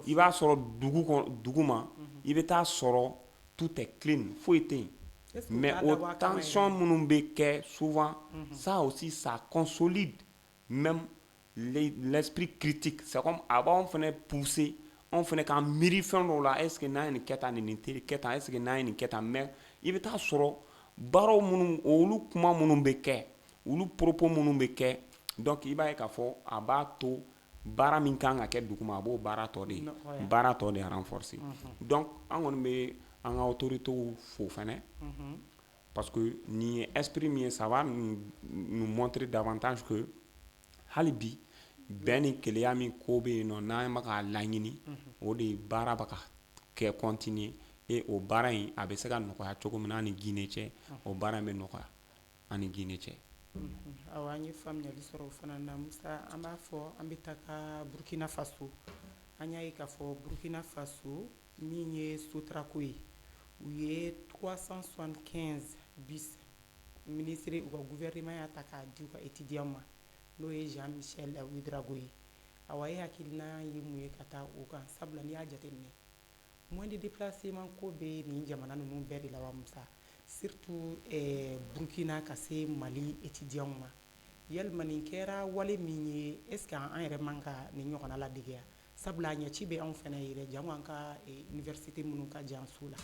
Il va soro duguma, il va ta soro tout est clean, faut éteindre. Mais aux tensions monumbeke souvent ça aussi ça consolide même l'esprit critique. C'est comme avant on venait pousser, on venait quand mirifendo là est-ce que na ni keta ni keta est-ce que na ni keta mais il va ta soro baro munum olu kuma monumbeke olu propos monumbeke donc il va ka fo abato bara min kan ka kɛ duguma a b'o baara tɔ de renforcer donc an kɔni bɛ an ka autorités fo fɛnɛ parce que ni esprit min ça va nous montrer davantage que hali bi bɛn ni keleya min ko bɛ yen nɔ n'an bɛ ka laɲini o de baara bɛ ka kɛ continuer et o baara in a bɛ se ka nɔgɔya cogo min na ani Guinée cɛ o baara in bɛ nɔgɔya ani Guinée cɛ. Awa an ye faamuyali sɔrɔ o fana na Musa an b'a fɔ an bɛ taga Burkina Faso an y'a ye k'a fɔ Burkina Faso min ye Sotrako ye u ye 375 bus ministre u ka gouvernement y'a ta k'a di u ka étudiants ma n'o ye Jean-Michel Ouedraogo ye awa e hakilina ye mun ye ka taa o kan sabula n'i y'a jateminɛ moyen de déplacement ko bɛ nin jamana ninnu bɛɛ de la wa Musa surtout Burkina ka se Mali étudiants ma yalima nin kɛra wale min ye est-ce que an yɛrɛ man ka nin ɲɔgɔnna ladege sabula a ɲɛci bɛ anw fɛnɛ ye dɛ jango an ka université minnu ka jan su la.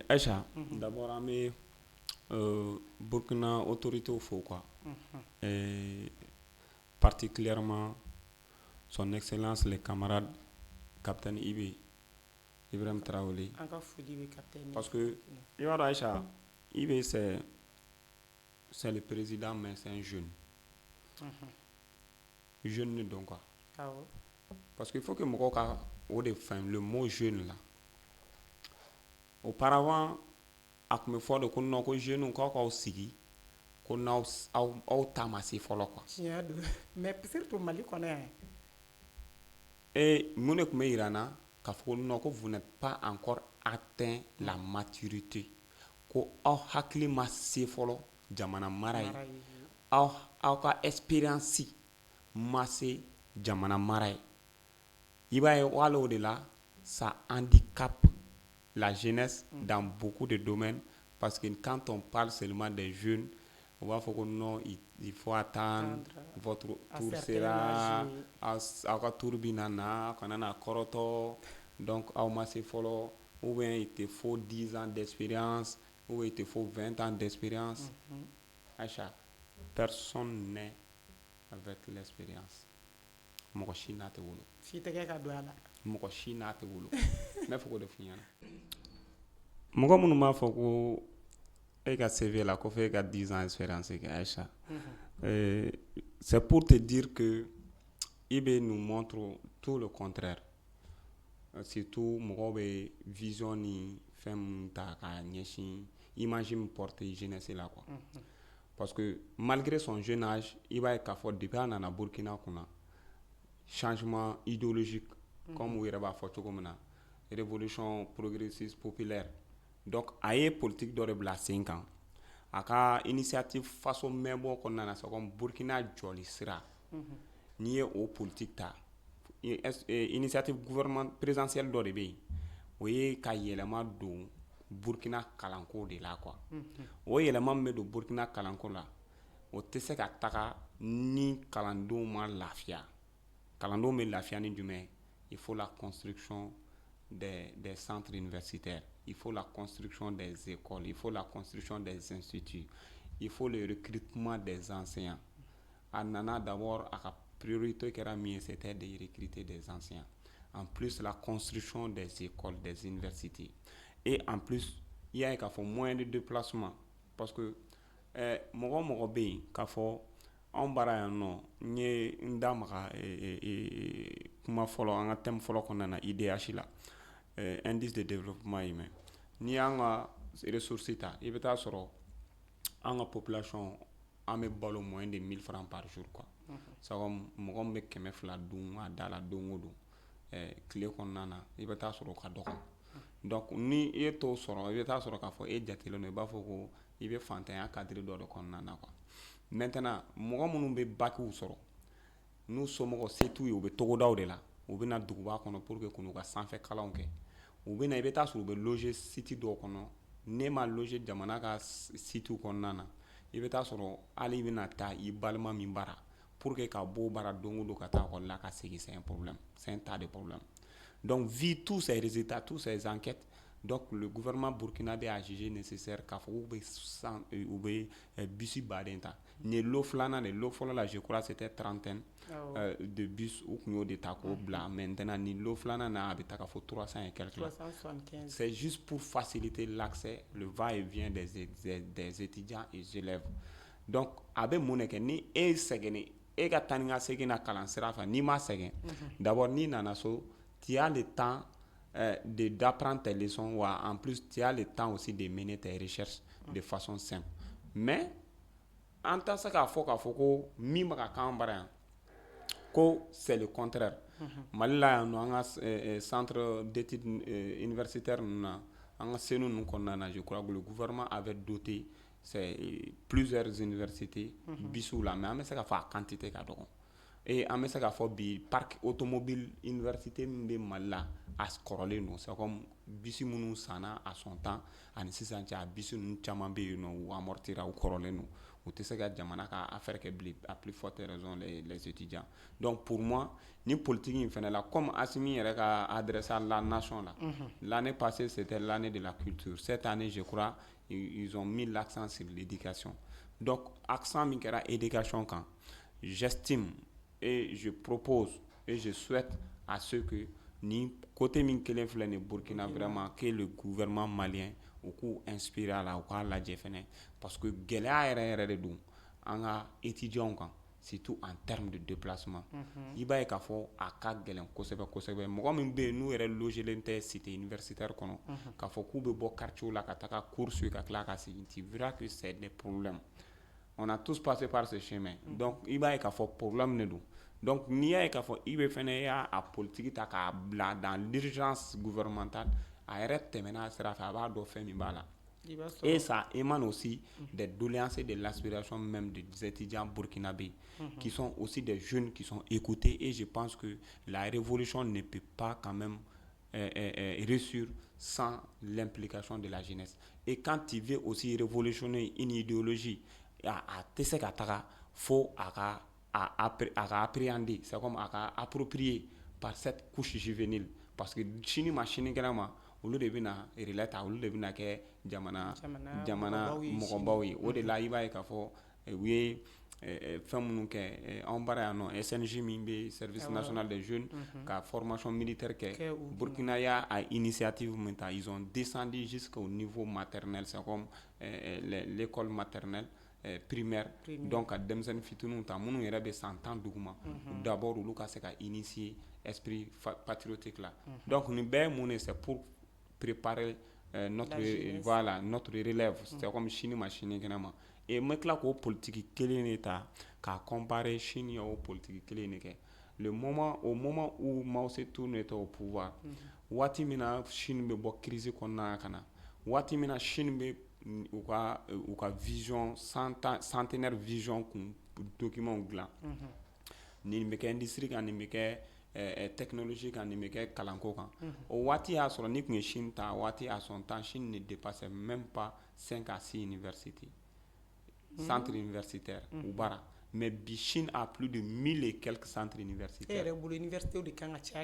Aïcha, d'abord on bɛ Burkina autorités fo quoi. Particulièrement son excellence le camarade capitaine Ibrahim Traoré. Parce que Aïcha, Ibe c'est le président mais c'est un jeune. Jeune donc quoi. Parce qu'il faut que Mokoka le mot jeune là. Auparavant, ak me fɔ de ko non ko jeune ko ka sigi ko n'aw taamasi fɔlɔ quoi. Tiɲɛ don mais surtout Mali kɔnɔ yan. Et mun de tun bɛ yira n na k'a fɔ ko non ko vous n'êtes pas encore atteint la maturité ko aw hakili ma se fɔlɔ jamana mara ye aw ka expérience ma se jamana mara ye i b'a ye wala o de la ça handicape la jeunesse dans beaucoup de domaines parce que quand on parle seulement des jeunes on va dire que non il faut attendre votre tour sera aw ka tour binana kana na kɔrɔtɔ donc aw ma se fɔlɔ ou bien il te faut 10 ans d'expérience ou il te faut 20 ans d'expérience. Aïcha, personne n'est avec l'expérience. Mɔgɔ si n'a tɛ wolo. F'i tɛgɛ ka don a la. Mɔgɔ si n'a tɛ wolo. N bɛ fɔ k'o de f'i ɲɛna. Mɔgɔ minnu b'a fɔ ko e ka CV la ko f'e ka 10 ans d'expérience kɛ Aïcha. C'est pour te dire que IB nous montre tout le contraire. Surtout mɔgɔw bɛ vision ni fɛn mun ta ka ɲɛsin image min porte jeunesse la quoi. Parce que malgré son jeune âge, il va être fort depuis à nana Burkina kuna changement idéologique comme on va faire comme na révolution progressiste populaire. Donc aye politique de rebla 5 ans. Aka initiative façon même bon qu'on a comme Burkina joli sera. Ni au politique ta initiative gouvernement présidentielle de be o ye ka yɛlɛma don Burkina kalanko de la quoi. O yɛlɛma min bɛ don Burkina kalanko la o tɛ se ka taga ni kalandenw ma lafiya. Kalandenw bɛ lafiya ni jumɛn? Il faut la construction des centres universitaires, il faut la construction des écoles, il faut la construction des instituts, il faut le recrutement des enseignants. A nana d'abord à la priorité qui era mienne, c'était de recruter des enseignants. En plus, la construction des écoles, des universités. Et en plus, il y a qu'à faire moins de déplacements. Parce que, mɔgɔ bɛ yen k'a fɔ anw bara yan nɔ n ye n da maga kuma fɔlɔ an ka thème fɔlɔ kɔnɔna na IDH la indice de développement humain. N'i y'an ka ressources ta i bɛ taa sɔrɔ an ka population an bɛ balo moins de 1000 francs par jour quoi. Sabu mɔgɔ min bɛ 200 dun a da la don o don tile kɔnɔna na i bɛ taa sɔrɔ o ka dɔgɔ. Donc ni i ye t'o sɔrɔ i bɛ taa sɔrɔ k'a fɔ e jatelen don i b'a fɔ ko i bɛ fantanya cadre dɔ de kɔnɔna na quoi. Maintenant mɔgɔ minnu bɛ bakiw sɔrɔ n'u somɔgɔ se t'u ye u bɛ togodaw de la u bɛ na duguba kɔnɔ pour que k'u ka sanfɛ kalanw kɛ u bɛ na i bɛ taa sɔrɔ u bɛ loger site dɔw kɔnɔ ne ma loger jamana ka site kɔnɔna na i bɛ taa sɔrɔ hali i bɛna taa i balima min bara pour que ka bɔ bara don o don ka taa ekɔli la ka segin c'est un problème, c'est un tas de problèmes. Donc vu tous ces résultats, toutes ces enquêtes, donc le gouvernement burkinabé a jugé nécessaire k'a fɔ u bɛ bus baden ta ni lot filanan de lot fɔlɔ la je crois c'était 30 de bus u tun y'o de ta k'o bila maintenant ni lot filanan na a bɛ taa k'a fɔ 300 et quelques là. 375. C'est juste pour faciliter l'accès, le va-et-vient des étudiants et des élèves. Donc a bɛ mun de kɛ ni e sɛgɛnnen e ka taa ni ka segin na kalan sira fɛ n'i ma sɛgɛn d'abord n'i nana so tu as le temps d'apprendre tes leçons ou en plus tu as le temps aussi de mener tes recherches de façon simple. Mais en tant que k'a fɔ ko min bɛ ka k'an bara yan ko c'est le contraire. Mali la yan nɔ an ka centre d'études universitaires ninnu na an ka senu ninnu kɔnɔna na je crois que le gouvernement avait doté plusieurs universités bisuw la mais an bɛ se k'a fɔ a quantité ka dɔgɔ. Et an bɛ se k'a fɔ bi parc automobile université min bɛ Mali la a kɔrɔlen don c'est comme bisi minnu sanna à son temps ani sisan cɛ a bisi ninnu caman bɛ yen nɔ u amortira u kɔrɔlen don u tɛ se ka jamana ka affaire kɛ bilen à plus forte raison les étudiants. Donc pour moi ni politique in fɛnɛ la comme Assimi yɛrɛ ka adressé à la nation là l'année passée c'était l'année de la culture. Cette année je crois ils ont mis l'accent sur l'éducation. Donc accent min kɛra éducation kan j'estime et je propose et je souhaite à ce que ni côté min kelen filɛ ni Burkina vraiment que le gouvernement malien u k'u inspirer a la u k'a lajɛ fɛnɛ parce que gɛlɛya yɛrɛ de don an ka étudiants kan surtout en termes de déplacement. I b'a ye k'a fɔ a ka gɛlɛn kosɛbɛ kosɛbɛ mɔgɔ min bɛ yen n'u yɛrɛ logelen tɛ cité universitaire kɔnɔ k'a fɔ k'u bɛ bɔ quartier la ka taga cours suivre ka tila ka segin tu verras que c'est des problèmes. On a tous passé par ce chemin. Donc i b'a ye k'a fɔ problème de don. Donc n'i y'a ye k'a fɔ i bɛ fɛnɛ y'a politique ta k'a bila dans l'urgence gouvernementale a yɛrɛ tɛmɛna sira fɛ a b'a dɔn fɛn min b'a la. Et ça émane aussi des doléances et de l'aspiration même des étudiants burkinabés qui sont aussi des jeunes qui sont écoutés et je pense que la révolution ne peut pas quand même réussir sans l'implication de la jeunesse. Et quand tu veux aussi révolutionner une idéologie a tɛ se ka taga fo a ka appréhender c'est comme a ka approprier par cette couche juvénile parce que sini ma sinikɛnɛ ma olu de bɛna relais ta olu de bɛna kɛ jamana mɔgɔbaw ye o de la i b'a ye k'a fɔ u ye fɛn minnu kɛ anw bara yan nɔ SNJ min bɛ service national des jeunes ka formation militaire kɛ Burkina y'a initiative min ta ils ont descendu jusqu'au niveau maternel c'est comme l'école maternelle primaire donc ka denmisɛnnin fitininw ta minnu yɛrɛ bɛ san 10 duguma d'abord olu ka se ka initier esprit patriotique là. Donc nin bɛɛ ye mun de c'est pour préparer notre relève c'est comme sini ma sinikɛnɛ ma et n bɛ tila k'o politique kelen de ta k'a comparer sini o politique kelen de kɛ au moment où Mao Tse-tung était au pouvoir waati min na Chine bɛ bɔ crise kɔnɔna na ka na waati min na Chine bɛ u ka vision centenaire vision kun document dilan nin bɛ kɛ industrie kan nin bɛ kɛ technologie kan nin bɛ kɛ kalanko kan o waati y'a sɔrɔ ni tun ye Chine ta waati à son temps Chine ne dépassait même pas 5 à 6 universités centres universitaires u bara mais bi Chine a plus de 1000 et quelques centres universitaires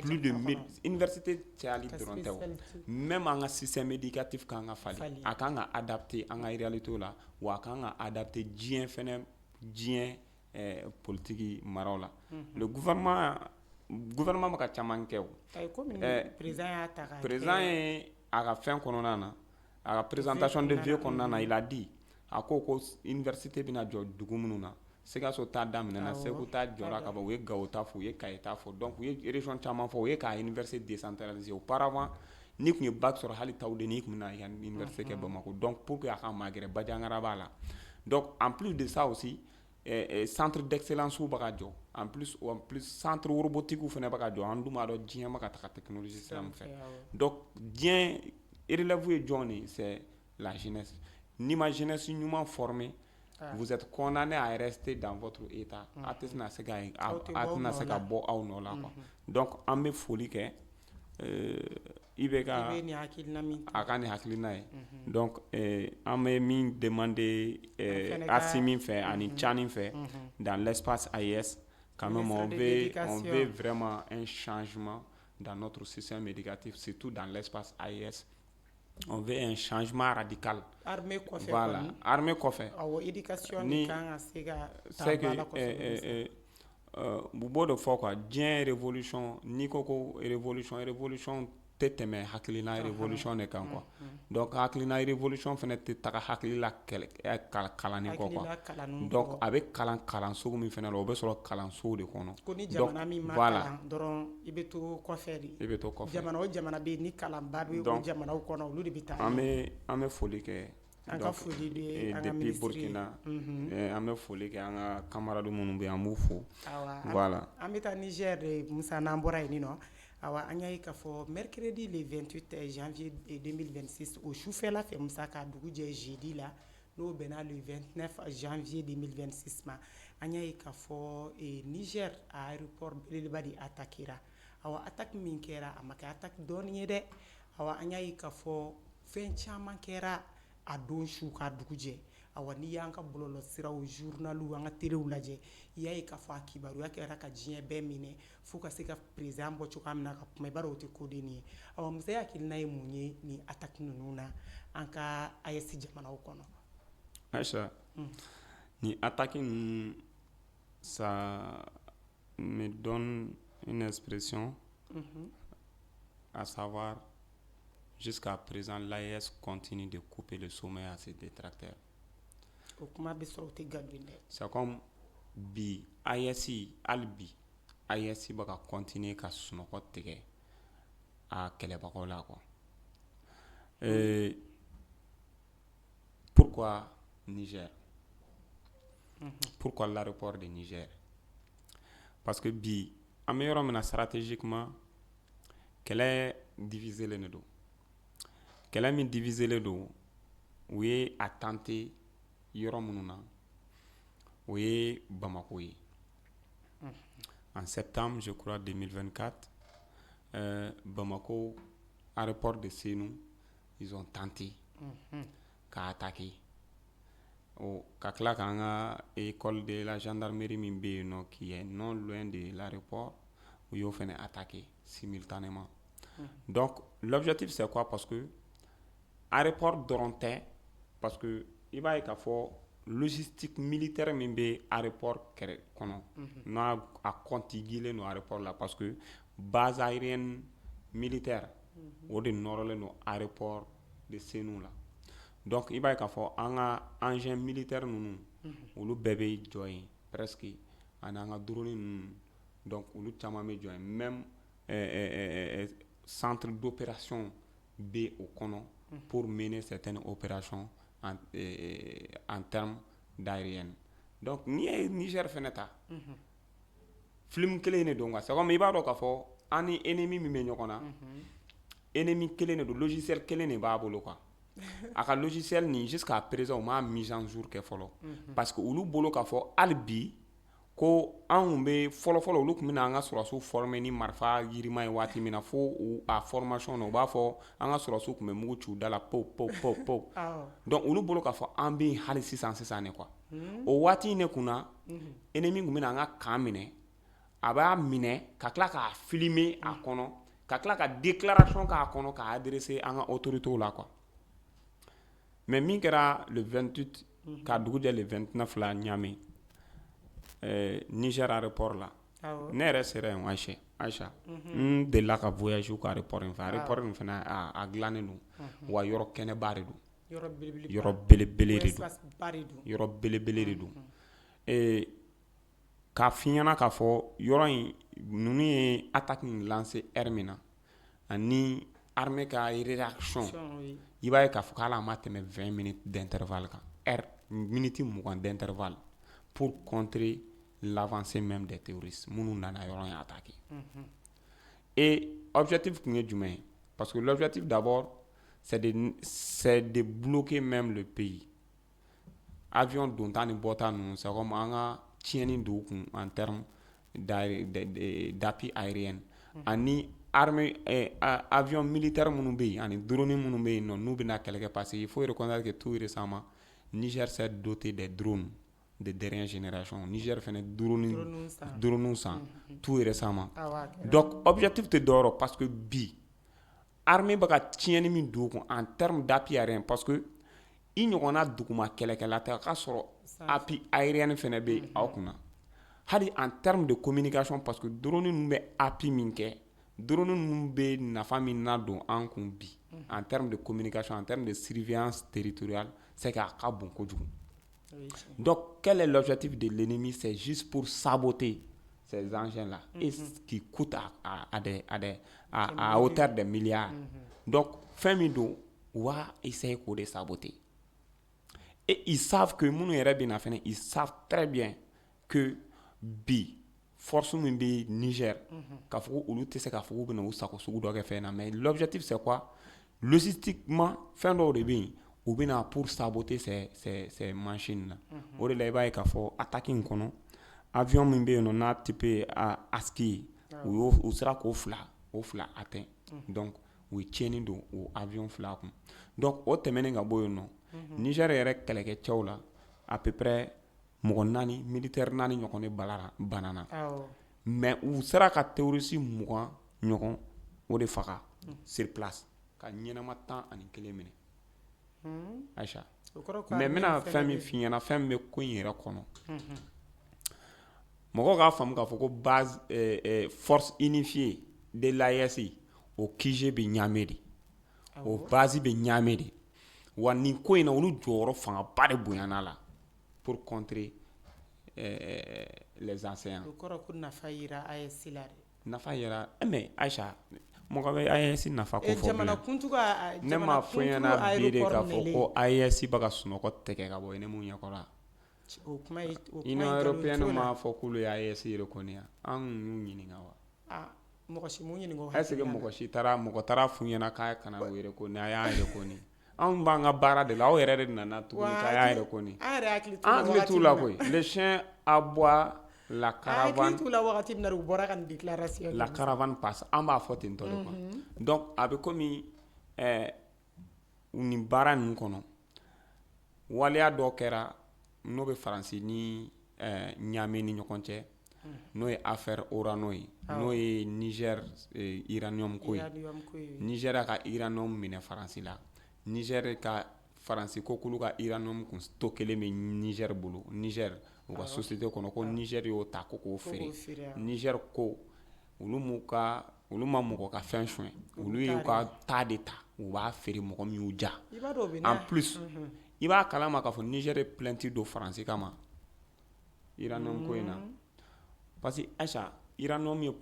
plus de 1000 université cayali dɔrɔn tɛ o même an ka système éducatif kan ka falen a kan ka adapter an ka réalité la wa a kan ka adapter diɲɛ fɛnɛ diɲɛ politique maraw la le gouvernement bɛ ka caman kɛ o président ye a ka fɛn kɔnɔna na a ka présentation de vœux kɔnɔna na il a dit a ko université bɛna jɔ dugu minnu na Sikaso ta daminɛna Segu ta jɔra ka ban u ye Gawo ta fɔ u ye Kayi ta fɔ donc u ye région caman fɔ u ye ka université décentralisée auparavant ni tun ye bac sɔrɔ hali Tawude ni tun bɛna i ka université kɛ Bamako donc pour que a ka magɛrɛ Badiangara b'a la donc en plus de ça aussi centre d'excellence bɛ ka jɔ en plus centre robotique fana bɛ ka jɔ an dun b'a dɔn diɲɛ bɛ ka taga technologie sira min fɛ donc diɲɛ élève ye jɔn de c'est la jeunesse ni ma jeunesse ɲuman formée vous êtes condamné à rester dans votre état a tɛna se ka bɔ aw nɔ la quoi donc an bɛ foli kɛ i bɛ ka a ka nin hakilina ye donc an bɛ min demander Assimi fɛ ani Tchani fɛ dans l'espace AES quand même on veut vraiment un changement dans notre système éducatif surtout dans l'espace AES on veut un changement radical. Armée kɔfɛ voilà armée kɔfɛ éducation ni kan ka se ka c'est que b'o de fɔ quoi diɲɛ révolution ni ko révolution tɛ tɛmɛ hakilina révolution de kan quoi donc hakilina révolution fana tɛ taga hakilila kalanni kɔ quoi donc a bɛ kalanso min fana la o bɛ sɔrɔ kalanso de kɔnɔ ko ni jamana min ma kalan dɔrɔn i bɛ to kɔfɛ de jamana o jamana bɛ yen ni kalanba bɛ o jamanaw kɔnɔ olu de bɛ taa an bɛ foli kɛ an ka foli de an ka depuis Burkina an bɛ foli kɛ an ka camarades minnu bɛ yen an b'u fo voilà an bɛ taa Niger de Musa n'an bɔra yen nɔ awa an y'a ye k'a fɔ mercredi le 28 janvier 2026 o sufɛla fɛ Musa ka dugu jɛ jeudi la n'o bɛnna le 29 janvier 2026 ma an y'a ye k'a fɔ Niger a aéroport belebeleba de attaquera awa attaque min kɛra a ma kɛ attaque dɔɔni ye dɛ awa an y'a ye k'a fɔ fɛn caman kɛra a don su ka dugu jɛ awa n'i y'an ka bɔlɔlɔ siraw journalu an ka telew lajɛ i y'a ye k'a fɔ a kibaruya kɛra ka diɲɛ bɛɛ minɛ fo ka se ka président bɔ cogoya min na ka kuma i b'a dɔn o tɛ ko den ye awa Musa hakilina ye mun ye ni attaque ninnu na an ka AES jamanaw kɔnɔ Aïcha ni attaque ninnu ça me donne une expression à savoir jusqu'à présent l'AES continue de couper le sommeil à ses détracteurs. C'est comme bi AES albi AES baka continuer ka sunɔgɔ tigɛ a kɛlɛbagaw la quoi. Pourquoi Niger? Pourquoi l'aéroport de Niger? Parce que bi an bɛ yɔrɔ min na stratégiquement kɛlɛ divisé len don. Kɛlɛ min divisé len don u ye a tenté yɔrɔ minnu na o ye Bamako ye. En septembre, je crois 2024, Bamako, aéroport de Sénou, ils ont tenté qu'à attaquer. Au Kakla Kanga, école de la gendarmerie Mimbe, qui est non loin de l'aéroport, où ils ont fait attaquer simultanément. Donc, l'objectif c'est quoi? Parce que l'aéroport d'Orontais, parce que il va y avoir logistique militaire min be aéroport kono na a contiguer no aéroport là parce que base aérienne militaire o de norole no aéroport de Sénou là donc il va y avoir un engin militaire nunu olu bébé join presque ananga drone nunu donc olu chama me join même centre d'opération B au kono pour mener certaines opérations en termes d'aérienne. Donc, ni Niger feneta. Film kele ne donga. C'est comme il va donc à fond. Ani ennemi mi me nyokona. Ennemi kele ne do logiciel kele ne ba bolo quoi. Aka logiciel ni jusqu'à présent on m'a mis en jour que follow. Parce que ulu bolo ka fo albi ko anw be fɔlɔfɔlɔ olu tun bɛna an ka sɔrɔsiw former ni marifa yirima ye waati min na fo a formation na u b'a fɔ an ka sɔrɔsiw tun bɛ mugu ci u da la pow donc olu bolo k'a fɔ an bɛ hali sisan ne quoi o waati in ne kunna ennemi tun bɛna an ka kan minɛ a b'a minɛ ka tila k'a filmer a kɔnɔ ka tila ka déclaration k'a kɔnɔ k'a adresser an ka autorités la quoi mais min kɛra le 28 ka dugu jɛ le 29 la Niamey Niger aéroport la ne yɛrɛ sera yen Aïcha n delila ka voyage ka aéroport in fɛ aéroport in fana a dilannen don wa yɔrɔ kɛnɛba de don yɔrɔ belebele de don k'a f'i ɲɛna k'a fɔ yɔrɔ in ninnu ye attaque in lancé heure min na ani armée ka réaction i b'a ye k'a fɔ k'ala ma tɛmɛ 20 minutes d'intervalle kan minute 20 d'intervalle pour contrer l'avancée même des terroristes minnu nana yɔrɔ in attaquer et objectif tun ye jumɛn ye parce que l'objectif d'abord c'est de bloquer même le pays avion donta ni bɔta ninnu c'est comme an ka tiɲɛni don kun en termes d'appui aérien ani armée avion militaire minnu bɛ yen ani drone minnu bɛ yen n'u bɛna kɛlɛ kɛ parce que il faut reconnaître que tout récemment Niger s'est doté des drones de dernière génération Niger fana drone san tout récemment donc objectif tɛ dɔwɛrɛ parce que bi armée bɛ ka tiɲɛni min don kun en termes d'appui aérien parce que i ɲɔgɔnna duguma kɛlɛkɛla tɛ k'a sɔrɔ appui aérien fana bɛ aw kunna hali en termes de communication parce que drone ninnu bɛ appui min kɛ drone ninnu bɛ nafa min nadon an kun bi en termes de communication en termes de surveillance territoriale c'est qu'à ka bon kojugu donc quel est l'objectif de l'ennemi c'est juste pour saboter ces engins-là et ce qui coûte à hauteur des milliards donc fɛn min don u b'a essayer k'o de saboter et ils savent que minnu yɛrɛ bɛ na fɛnɛ ils savent très bien que bi force min bɛ Niger k'a fɔ ko olu tɛ se k'a fɔ k'u bɛna u sago sugu dɔ kɛ fɛn na mais l'objectif c'est quoi logistiquement fɛn dɔw de bɛ yen u bɛna pour saboter ces machines là o de la i b'a ye k'a fɔ attaque in kɔnɔ avion min bɛ yen nɔ n'a type ye Aski u sera k'o fila atteint donc u ye tiɲɛni don o avion fila kun donc o tɛmɛnen ka bɔ yen nɔ Niger yɛrɛ kɛlɛkɛcɛw la à peu près mɔgɔ 4 militaire 4 ɲɔgɔn de banana mais u sera ka terroriste 20 ɲɔgɔn o de faga sur place ka ɲɛnama 11 minɛ Aïcha mais n bɛna fɛn min f'i ɲɛna fɛn min bɛ ko in yɛrɛ kɔnɔ mɔgɔw k'a faamu k'a fɔ ko base force unifiée de l'AES o QG bɛ Niamey de o base bɛ Niamey de wa nin ko in na olu jɔyɔrɔ fangaba de bonyana la pour contrer les assaillants. O kɔrɔ ko nafa yira AES la de. Nafa yira mais Aïcha mɔgɔ bɛ AES nafa ko fɔ jamana kuntigi ne ma fɔ ɲɛna bi de k'a fɔ ko AES bɛ ka sunɔgɔ tigɛ ka bɔ ne mun ɲɛkɔrɔ o kuma Union européenne m'a fɔ k'olu ye AES reconnaître an y'u ɲininka wa mɔgɔ si m'u ɲininka o est ce que mɔgɔ taara f'u ɲɛna k'a kana o reconnaître a y'a reconnaître anw b'an ka baara de la aw yɛrɛ de nana tuguni k'a y'a reconnaître an yɛrɛ hakili t'u la koyi le chien aboie la caravane hakili t'u la wagati min na u bɔra ka nin déclaration la caravane passe an b'a fɔ ten tɔ de quoi donc a bɛ komi nin baara ninnu kɔnɔ waleya dɔ kɛra n'o bɛ Faransi ni Niamey ni ɲɔgɔn cɛ n'o ye affaire Orano ye n'o ye Niger uranium ko ye Niger y'a ka uranium minɛ Faransi la Niger ka Faransi ko k'olu ka uranium kun stockelen bɛ Niger bolo Niger u ka société kɔnɔ ko Niger y'o ta ko k'o feere Niger ko olu ma mɔgɔ ka fɛn soin olu y'u ka ta de ta u b'a feere mɔgɔ min y'u ja en plus i b'a kalama k'a fɔ Niger ye plainte don Faransi kama uranium ko in na parce que Aïcha uranium ye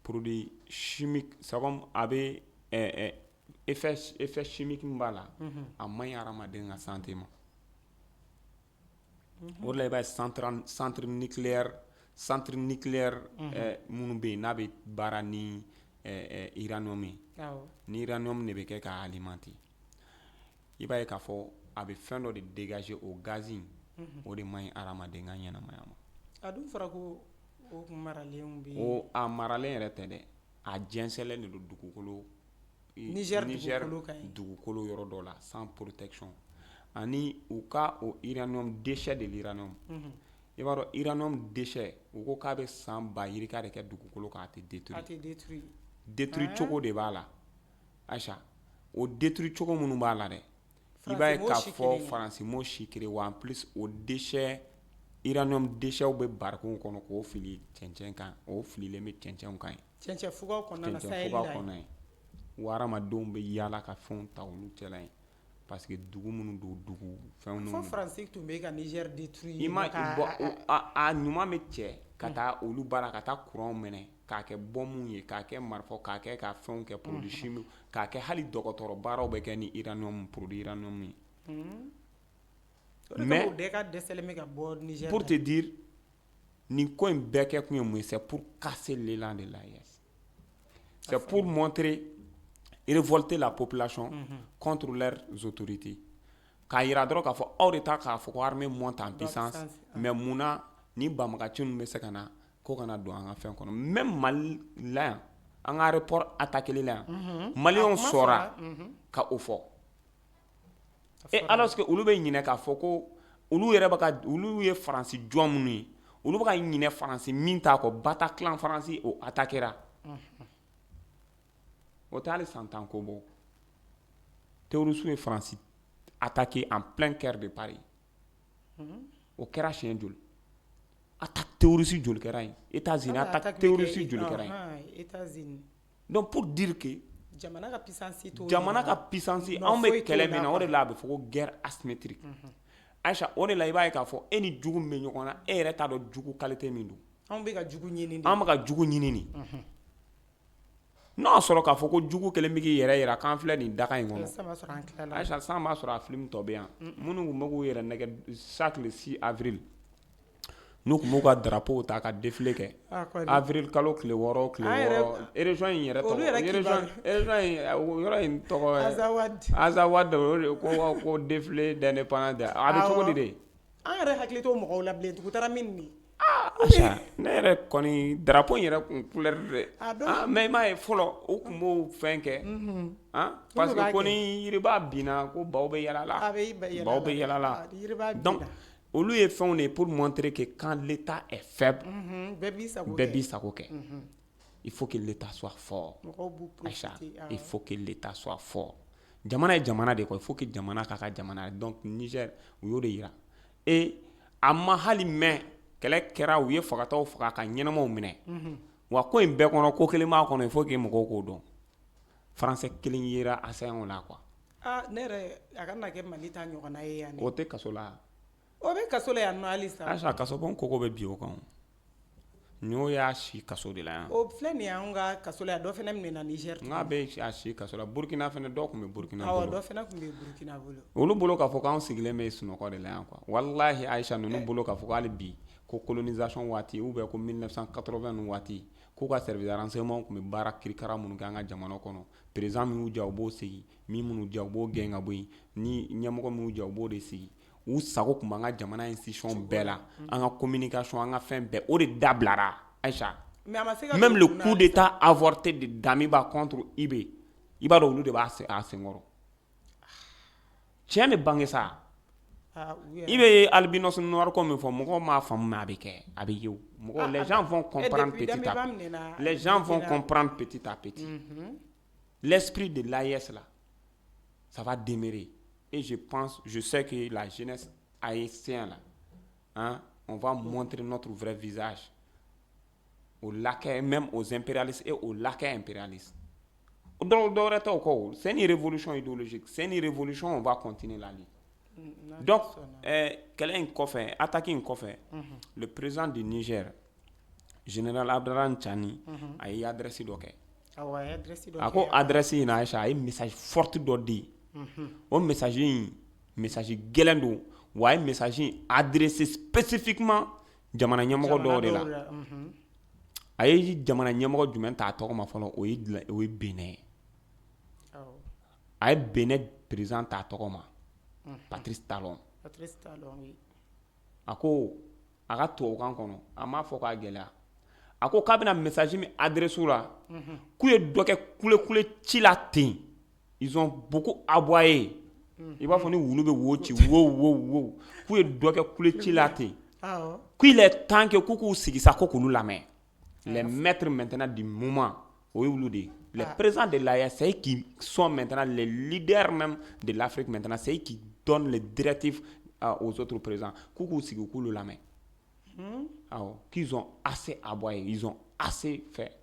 produit chimique c'est comme a bɛ effet chimique min b'a la a man ɲi hadamaden ka santé ma o de la i b'a ye centre nucléaire minnu bɛ yen n'a bɛ baara ni uranium ye ni uranium de bɛ kɛ k'a alimenter i b'a ye k'a fɔ a bɛ fɛn dɔ de dégager o gaz in o de man ɲi hadamaden ka ɲɛnamaya ma. A dun fɔra ko o maralenw bɛ o a maralen yɛrɛ tɛ dɛ, a jɛnsɛnlen de don dugukolo Niger dugukolo kan ɲi. dugukolo yɔrɔ dɔ la sans protection ani u ka o uranium déchet de l'uranium. I b'a dɔn uranium déchet u ko k'a bɛ san 1000 yirika de kɛ dugukolo kan a tɛ détruire. A tɛ détruire. détruire cogo de b'a la Aïcha, o détruire cogo minnu b'a la dɛ, i b'a ye k'a fɔ Faransi m'o si kelen wa en plus o déchet uranium déchet bɛ barikon kɔnɔ k'o fili cɛncɛn kan, o fililen bɛ cɛncɛnw kan yen. Cɛncɛn fugaw kɔnɔna na cɛncɛn fugaw kɔnɔ yen. Wa hadamadenw bɛ yaala ka fɛnw ta olu cɛla yen parce que dugu minnu don dugu fɛnw ninnu. Fɔ Faransi tun bɛ ka Niger détruire. I ma a ɲuman bɛ cɛ ka taa olu baara ka taa courant minɛ k'a kɛ bombe ye k'a kɛ marifa k'a kɛ ka fɛnw kɛ produit chimique k'a kɛ hali dɔgɔtɔrɔ baaraw bɛ kɛ ni uranium produit uranium ye. Mais o de ka dɛsɛlen bɛ ka bɔ Niger. Pour te dire nin ko in bɛɛ kɛ kun ye mun ye, c'est pour casser l'élan de l'AES. C'est pour montrer révolter la population contre leurs autorités. K'a yira dɔrɔn k'a fɔ aw de ta k'a fɔ ko armée monte en puissance mais munna ni banbagaci ninnu bɛ se ka na ko kana don an ka fɛn kɔnɔ. Même Mali la yan an ka aéroport attaqué la yan maliyɛnw sɔnna ka o fɔ. Et alors que olu bɛ ɲinɛ k'a fɔ ko olu yɛrɛ bɛ ka olu ye Faransi jɔn minnu ye olu bɛ ka ɲinɛ Faransi min t'a kɔ Bataclan Faransi o attaquera. O tɛ hali san 10 ko bɔ. Terroristes ye Faransi attaqué en plein cœur de Paris. O kɛra siɲɛ joli? Attaque terroriste joli kɛra yen? États-Unis attaque terroriste joli kɛra yen? États-Unis. Donc pour dire que jamana ka puissance to jamana ka puissance anw bɛ kɛlɛ min na o de la a bɛ fɔ ko guerre asymétrique. Aïcha o de la i b'a ye k'a fɔ e ni jugu min bɛ ɲɔgɔn na e yɛrɛ t'a dɔn jugu qualité min don. Anw bɛ ka jugu ɲini de. An bɛ ka jugu ɲini nin. N'o y'a sɔrɔ k'a fɔ ko jugu kelen bɛ k'i yɛrɛ yira k'an filɛ nin daga in kɔnɔ. Aïcha san b'a sɔrɔ a film tɔ bɛ yan minnu tun bɛ k'u yɛrɛ nɛgɛ chaque le 6 avril n'u tun b'u ka drapeau ta ka défilé kɛ avril kalo tile 6 tile 6 région in yɛrɛ tɔgɔ yɔrɔ in tɔgɔ Azawad ko défilé d'indépendance a bɛ cogo di de. An yɛrɛ hakili t'o mɔgɔw la bilen tugu taara min ni. Aïcha ne yɛrɛ kɔni drapeau in yɛrɛ kun couleur de mais i m'a ye fɔlɔ o tun b'o fɛn kɛ parce que ko ni yiriba binna ko baw bɛ yala la baw bɛ yala la donc olu ye fɛnw de pour montrer que quand l'état est faible bɛɛ b'i sago kɛ il faut que l'état soit fort Aïcha il faut que l'état soit fort jamana ye jamana de quoi il faut que jamana k'a ka jamana donc Niger u y'o de yira et a ma hali mɛn kɛlɛ kɛra u ye fagataw faga ka ɲɛnamaw minɛ wa ko in bɛɛ kɔnɔ ko kelen b'a kɔnɔ il faut que mɔgɔw k'o dɔn français kelen yera assaillant la quoi. Ne yɛrɛ a ka na kɛ Mali ta ɲɔgɔnna ye yan. O tɛ kaso la. O bɛ kaso la yan nɔ halisa. Aïcha kasɔbon koko bɛ bi o kan. N'o y'a si kaso de la yan. O filɛ nin ye anw ka kaso la yan dɔ fana minɛna Niger. N'a bɛ a si kaso la Burkina fana dɔw tun bɛ Burkina bolo. Awɔ dɔ fana tun bɛ Burkina bolo. Olu bolo k'a fɔ k'anw sigilen bɛ sunɔgɔ de la yan quoi. Walahi Aïcha ninnu bolo k'a fɔ k'ale bi ko colonisation waati ou bien ko 1980 ninnu waati k'u ka service de renseignement tun bɛ baara kirikara minnu kɛ an ka jamana kɔnɔ président min y'u diya u b'o sigi min minnu diya u b'o gɛn ka bɔ yen ni ɲɛmɔgɔ min y'u diya u b'o de sigi u sago tun b'an ka jamana institution bɛɛ la an ka communication an ka fɛn bɛɛ o de dabilara Aïcha même le coup d'état avorté de Damiba contre IB i b'a dɔn olu de b'a senkɔrɔ tiɲɛ de bange sa i bɛ albinos noir ko min fɔ mɔgɔw m'a faamu mais a bɛ kɛ a bɛ ye o mɔgɔw les gens vont comprendre petit à petit les gens vont comprendre petit à petit l'esprit de l'AES là ça va demeurer et je sais que la jeunesse haïtienne là hein, on va montrer notre vrai visage aux laquais même aux impérialistes et aux laquais impérialistes c'est une révolution idéologique c'est une révolution on va continuer la lutte. Donc, kɛlɛ in kɔfɛ attaque in kɔfɛ le président du Niger général Abdraman Tchani a ye adresse dɔ kɛ a ko adresse in na Aïcha a ye message forte dɔ di o message in message gɛlɛn don wa a ye message in adressé spécifiquement jamana ɲɛmɔgɔ dɔw de la a ye jamana ɲɛmɔgɔ jumɛn ta a tɔgɔ ma fɔlɔ o ye Benin a ye Benin président ta a tɔgɔ ma Patrice Talon oui. a ko a ka tubabukan kɔnɔ a m'a fɔ k'a gɛlɛya a ko k'a bɛna message min adresse la k'u ye dɔ kɛ kule ci la ten ils ont beaucoup aboyé i b'a fɔ ni wulu bɛ wo ci wo k'u ye dɔ kɛ kule ci la ten qu'il est temps que k'u sigi sa ko k'olu lamɛn les maîtres maintenant du moment o ye olu de les présidents de l'AES c'est eux qui sont maintenant les leaders même de l'Afrique maintenant c'est eux qui donnent les directives aux autres présidents k'u sigi k'olu lamɛn qu'ils ont assez aboyé ils ont assez fait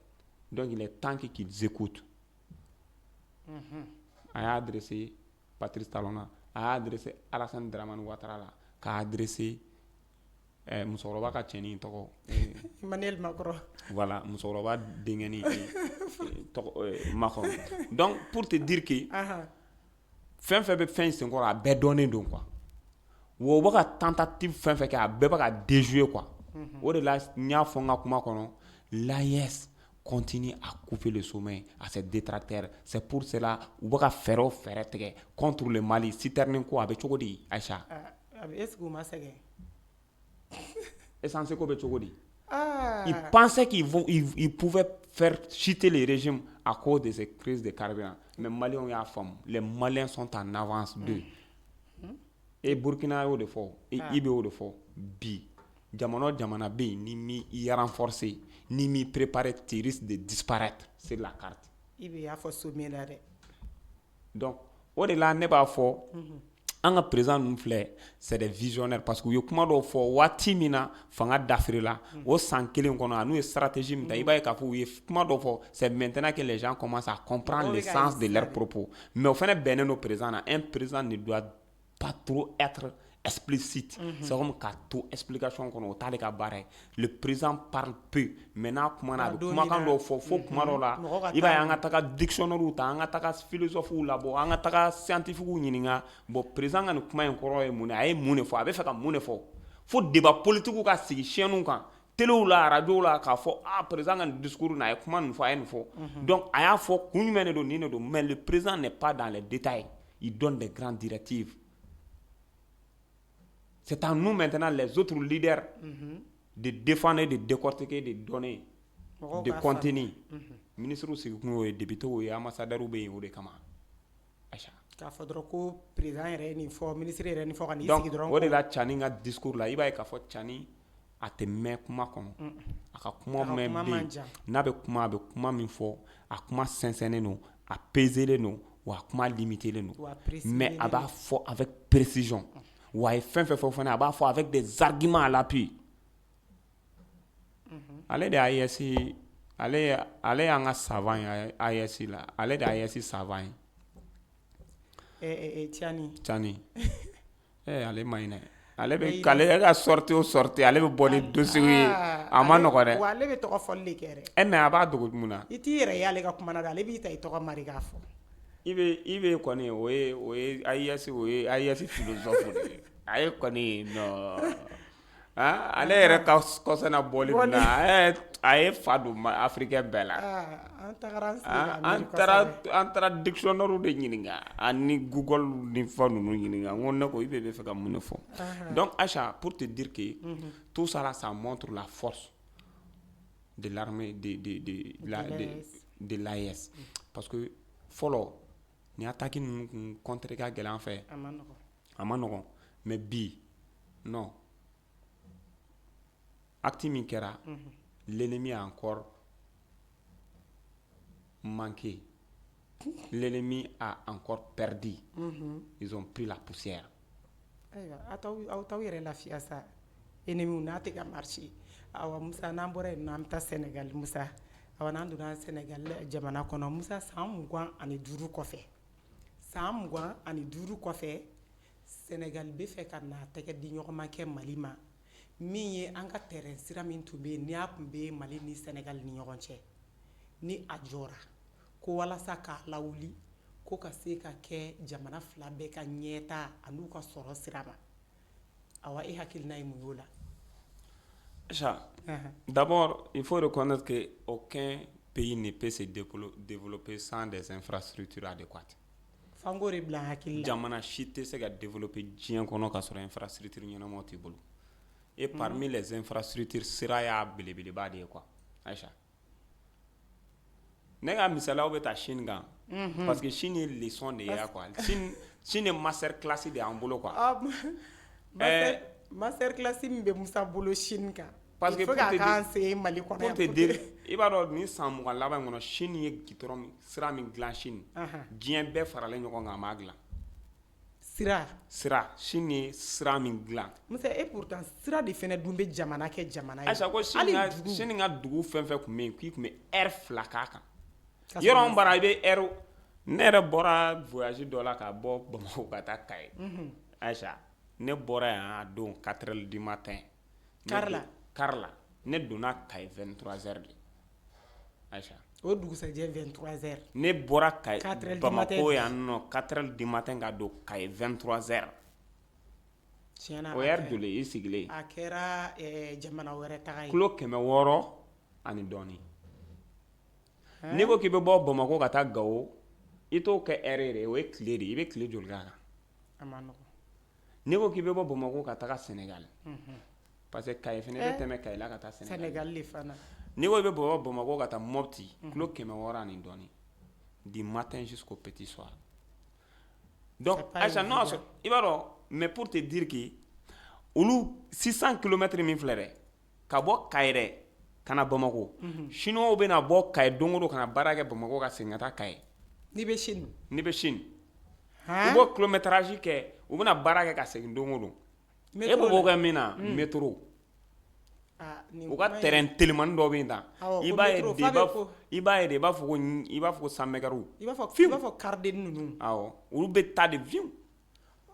donc il est temps qu'ils écoutent a y'a adressé Patrice Talon na a y'a adressé Alassane Dramane Ouattara la k'a adressé musokɔrɔba ka cɛnin tɔgɔ Emmanuel Macron voilà musokɔrɔba denkɛnin tɔgɔ Macron donc pour te dire que fɛn fɛn bɛ fɛn sen kɔrɔ a bɛɛ dɔnnen don quoi wo bɛ ka tentative fɛn fɛn kɛ a bɛɛ bɛ ka déjouer quoi o de la n y'a fɔ n ka kuma kɔnɔ l'AES continue à couper le sommet à ses détracteurs c'est pour cela u bɛ ka fɛɛrɛ o fɛɛrɛ tigɛ contre le Mali citerne ko a bɛ cogo di Aïcha est-ce que u ma sɛgɛn essence ko bɛ cogo di ils pensaient qu'ils pouvaient faire chuter les régimes à cause de ces crises de carburant mais Maliens y'a faamu les Maliens sont en avance d'eux et Burkina y'o de fɔ i bɛ o de fɔ bi jamana o jamana bɛ yen ni m'i renforcer ni m'i préparer tu risques de disparaître sur la carte i bɛ y'a fɔ sommet la dɛ donc o de la ne b'a fɔ an ka président ninnu filɛ c'est des visionnaires parce que u ye kuma dɔw fɔ waati min na fanga dafirila o san kelen kɔnɔ a n'u ye stratégie min ta i b'a ye k'a fɔ u ye kuma dɔw fɔ c'est maintenant que les gens commencent à comprendre le sens de leurs propos mais o fana bɛnnen don président na un président ne doit pas trop être explicite c'est comme k'a to explication kɔnɔ o t'ale ka baara ye le président parle peu mais n'a kuma na a bɛ kumakan dɔw fɔ fo kuma dɔw la i b'a ye an ka taga dictionnaire ta an ka taga philosophe labɔ an ka taga scientifique ɲininka bon président ka nin kuma in kɔrɔ ye mun ye a ye mun de fɔ a bɛ fɛ ka mun de fɔ fo débat politique ka sigi chaîne kan téléw la radio la k'a fɔ président ka nin discours na a ye kuma nin fɔ a ye nin fɔ donc a y'a fɔ kun jumɛn de don nin de don mais le président n'est pas dans les détails il donne des grandes directives. C'est à nous maintenant, les autres leaders, de défendre, de décortiquer, de donner, de contenir. Ministre aussi, député ou ambassadeur ou bien ou de kama. Aïcha. K'a fɔ dɔrɔn ko président yɛrɛ nin fɔ ministre yɛrɛ nin fɔ ka n'i donc sigi dɔrɔn o de la Tchani ka discours la i b'a ye k'a fɔ Tchani a tɛ mɛn kuma kɔnɔ a ka kuma mɛn bɛ yen n'a bɛ kuma a bɛ kuma min fɔ a kuma sinsɛnnen don a peselen don wa a kuma limitelen don mais a b'a fɔ avec précision. Wa a ye fɛn fɛn fɔ fana a b'a fɔ avec des arguments à l'appui ale de AES ale y'an ka savant ye AES la ale de AES savant ye Tchani ale ma ɲi dɛ ale bɛ k'ale ka sortie o sortie ale bɛ bɔ ni dossier ye a ma nɔgɔ dɛ wa ale bɛ tɔgɔ fɔli de kɛ dɛ mais a b'a dogo mun na i t'i yɛrɛ ye ale ka kuma na dɛ ale b'i ta i tɔgɔ mari k'a fɔ i bɛ kɔni o ye AES philosophe de ye a ye kɔni non ale yɛrɛ ka kɔsana bɔli min na a ye fa don africain bɛɛ la an taara dictionnaire de ɲininka ani Google ni fɛn ninnu ɲininka n ko ne ko i bɛ fɛ ka mun de fɔ donc Aïcha pour te dire que tout ça là ça montre la force de l'armée de l'AES parce que fɔlɔ ni attaque ninnu kun contre ka gɛlɛn an fɛ a ma nɔgɔn mais bi non acte min kɛra l'ennemi a encore manqué l'ennemi a encore perdu ils ont pris la poussière ayiwa aw t'aw yɛrɛ lafiya sa ennemi n'a tɛ ka marcher awa Musa n'an bɔra yen an bɛ taa Sénégal Musa awa n'an donna Sénégal jamana kɔnɔ Musa san 25 kɔfɛ san 25 kɔfɛ Sénégal bɛ fɛ ka n'a tɛgɛ di ɲɔgɔn ma kɛ Mali ma min ye an ka terrain sira min tun bɛ yen ni a tun bɛ Mali ni Sénégal ni ɲɔgɔn cɛ ni a jɔra ko walasa k'a lawuli ko ka se ka kɛ jamana fila bɛɛ ka ɲɛta an'u ka sɔrɔ sira ma awa e hakilina ye mun y'o la d'abord il faut reconnaître que aucun pays ne peut se développer sans des infrastructures adéquates fango de bila hakili la jamana si tɛ se ka développer diɲɛ kɔnɔ ka sɔrɔ infrastructure ɲɛnamaw t'i bolo et parmi les infrastructures sira y'a belebeleba de ye quoi Aïcha ne ka misalaw bɛ ta Chine kan parce que Chine ye leçon de ye quoi Chine ye master class de y'an bolo quoi master class min bɛ Musa bolo Chine kan parce que il faut k'a k'an se Mali kɔnɔ pour te dire i b'a dɔn ni san 20 laban in kɔnɔ Chine ye gitɔrɔn sira min dilan Chine diɲɛ bɛɛ faralen ɲɔgɔn kan a m'a dilan sira Chine ye sira min dilan Musa et pourtant sira de fɛnɛ dun bɛ jamana kɛ jamana ye Aïcha ko Chine ka dugu fɛn fɛn tun bɛ yen k'i tun bɛ heure 2 k'a kan yɔrɔ min bara i bɛ heure ne yɛrɛ bɔra voyage dɔ la ka bɔ Bamakɔ ka taa Kayi Aïcha ne bɔra yan a don 4 heures du matin car la ne donna Kayi 23 heures de Aïcha o dugusɛjɛ 23 heures ne bɔra Kayi Bamako yan nɔ 4 heures du matin ka don Kayi 23 heures tiɲɛna o heure joli i sigilen a kɛra jamana wɛrɛ taga ye kilo 600 ani dɔɔni n'i ko k'i bɛ bɔ Bamako ka taa Gawo i t'o kɛ heure ye o ye tile de ye i bɛ tile joli k'a kan a ma nɔgɔn n'i ko k'i bɛ bɔ Bamako ka taga Sénégal parce que Kayi fɛnɛ bɛ tɛmɛ Kayi la ka taa Sénégal le fana n'i ko i bɛ bɔ Bamako ka taa Mopti kilo 600 ani dɔɔni du matin jusqu'au petit soir donc Aïcha non i b'a dɔn mais pour te dire que olu 600 kilomètres min filɛ dɛ ka bɔ Kayi dɛ ka na Bamako chinois bɛ na bɔ Kayi don o don ka na baara kɛ Bamako ka segin ka taa Kayi n'i bɛ Chine u b'o kilométrage kɛ u bɛna baara kɛ ka segin don o don e b'o kɛ min na métro u ka terrain telimani dɔ bɛ yen tan i b'a ye de i b'a fɔ ko 100 mètres i b'a fɔ cardeni ninnu awɔ olu bɛ taa de fiyewu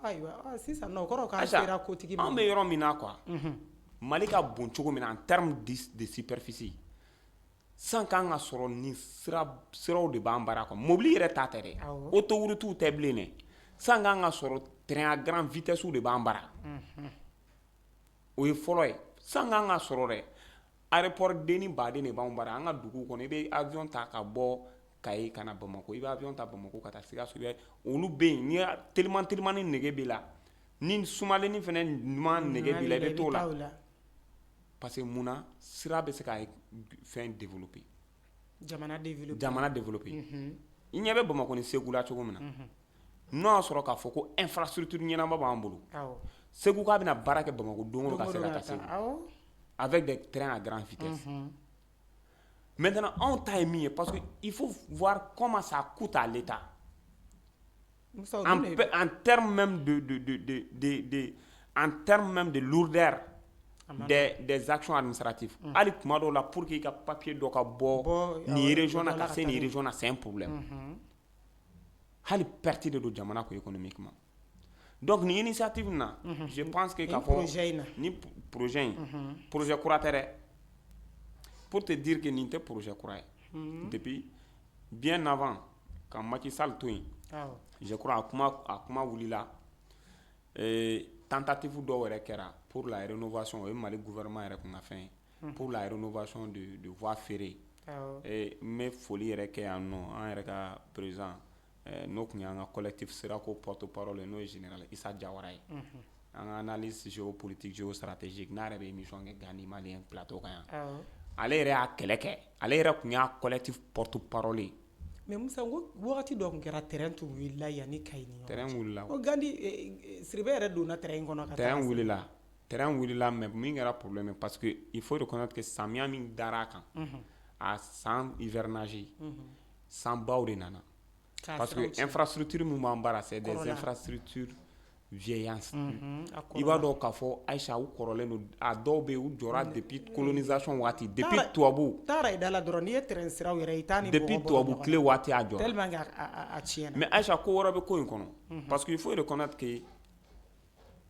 ayiwa sisan nɔ o kɔrɔ k'an sera kotigi ma an bɛ yɔrɔ min na quoi Mali ka bon cogo min na en terme de superficie san kan ka sɔrɔ ni siraw de b'an bara quoi mobili yɛrɛ ta tɛ dɛ autoroute tɛ bilen dɛ san kan ka sɔrɔ train à grande vitesse de b'an bara o ye fɔlɔ ye san kan ka sɔrɔ dɛ aéroport denni baden de b'an bara an ka dugu kɔnɔ i bɛ avion ta ka bɔ Kayi ka na Bamako i bɛ avion ta Bamako ka taa Sikaso olu bɛ yen ni telimani nege b'i la ni sumalenni fɛnɛ ɲuman nege b'i la i bɛ t'o la parce que munna sira bɛ se ka fɛn développer jamana développer i ɲɛ bɛ Bamako ni Segu la cogo min na n'o y'a sɔrɔ k'a fɔ ko infrastructure ɲɛnama b'an bolo Segu k'a bɛna baara kɛ Bamako don o don ka se ka taa Segu avec des trains à grande vitesse maintenant anw ta ye min ye parce que il faut voir comment ça coûte à l'État en termes même de lourdeur des actions administratives hali tuma dɔw la pour que i ka papier dɔ ka bɔ nin région na ka se nin région na c'est un problème hali perte de don jamana ko économiquement donc ni initiative na je pense que k'a fɔ ni projet kura tɛ dɛ pour te dire que nin tɛ projet kura ye depuis bien avant ka Macky Sall to yen je crois a kuma wulila tentative dɔw yɛrɛ kɛra pour la rénovation o ye Mali gouvernement yɛrɛ kun ka fɛn ye pour la rénovation de voies ferrées n bɛ foli yɛrɛ kɛ yan nɔ an yɛrɛ ka président n'o kun y'an ka collectif Sirako porte-parole n'o ye général Issa Jawara ye an ka analyse géopolitique géostratégique n'a yɛrɛ bɛ émission kɛ Gandi Malien plateau kan yan ale yɛrɛ y'a kɛlɛ kɛ ale yɛrɛ kun y'a collectif porte-parole ye mais Musa ko wagati dɔ kun kɛra terrain tun wulila yan ni Kayi ni ɲɔgɔn cɛ terrain wulila o Gandi Siribe yɛrɛ donna terrain kɔnɔ ka taa terrain wulila mais min kɛra problème parce que il faut reconnaître que samiya min dar'a kan a san hivernage san baw de nana parce que infrastructure min b'an bara c'est des infrastructures vieillantes i b'a dɔn k'a fɔ Aïcha u kɔrɔlen don a dɔw bɛ yen u jɔra depuis colonisation waati depuis tubabu taara i da la dɔrɔn n'i ye terrain siraw yɛrɛ i t'a ni depuis tubabu tile waati a jɔra tellement que a tiɲɛna mais Aïcha ko wɛrɛ bɛ ko in kɔnɔ parce que il faut reconnaître que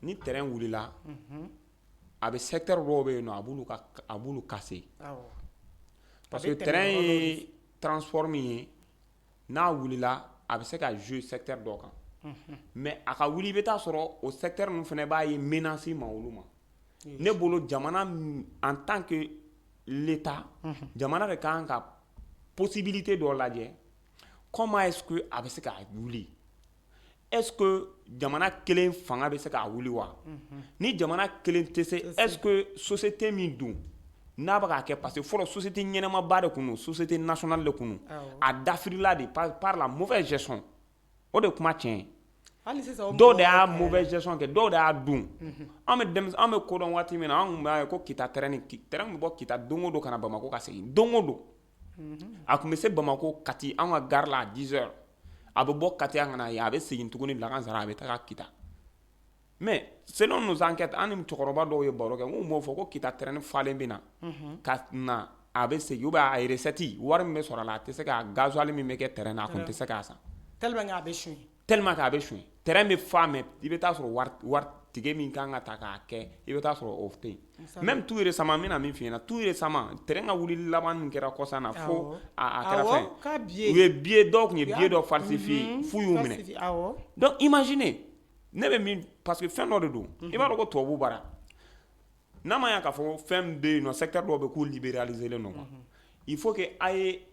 ni terrain wulila a bɛ secteur dɔw bɛ yen nɔ a b'olu casser parce que terrain ye transport min ye n'a wulila a bɛ se ka jouer secteur dɔ kan mais a ka wuli i bɛ taa sɔrɔ o secteur ninnu fana b'a ye menace ma olu ma ne bolo jamana en tant que l'État jamana de kan ka possibilité dɔ lajɛ comment est-ce que a bɛ se ka wuli est-ce que jamana kelen fanga bɛ se k'a wuli wa ni jamana kelen tɛ se est-ce que société min dun n'a bɛ k'a kɛ parce que fɔlɔ société ɲɛnɛmaba de kun don société nationale de kun don a dafirila de par la mauvaise gestion o de kuma tiɲɛ dɔw de y'a mauvaise gestion kɛ dɔw de y'a dun an bɛ ko dɔn waati min na an tun b'a ye ko kita terrain bɛ bɔ kita don o don ka na Bamako ka segin don o don a tun bɛ se Bamako Kati an ka gare la à 10 heures a bɛ bɔ Kati an ka na ye a bɛ segin tuguni Lakansara a bɛ taga Kita mais selon nos enquêtes an ni cɛkɔrɔba dɔw ye baro kɛ n ko m'o fɔ ko Kita terrain falen bɛ na ka na a bɛ segin ou bien a recette wari min bɛ sɔrɔ a la a tɛ se ka gasoil min bɛ kɛ terrain na a tun tɛ se k'a san tellement que a bɛ suɲɛ terrain bɛ fa mais i bɛ taa sɔrɔ wari tige min kan ka ta k'a kɛ i bɛ taa sɔrɔ o tɛ yen même tout récemment n bɛna min f'i ɲɛna tout récemment terrain ka wulili laban min kɛra kɔsan na fo a kɛra fɛn u ye billet dɔw tun ye billet dɔ falsifié f'u y'u minɛ donc imaginez ne bɛ min parce que fɛn dɔ de don i b'a dɔn ko tubabu baara n'a ma ɲɛ k'a fɔ fɛn bɛ yen nɔ secteur dɔw bɛ k'u libéraliser len don quoi il faut que a ye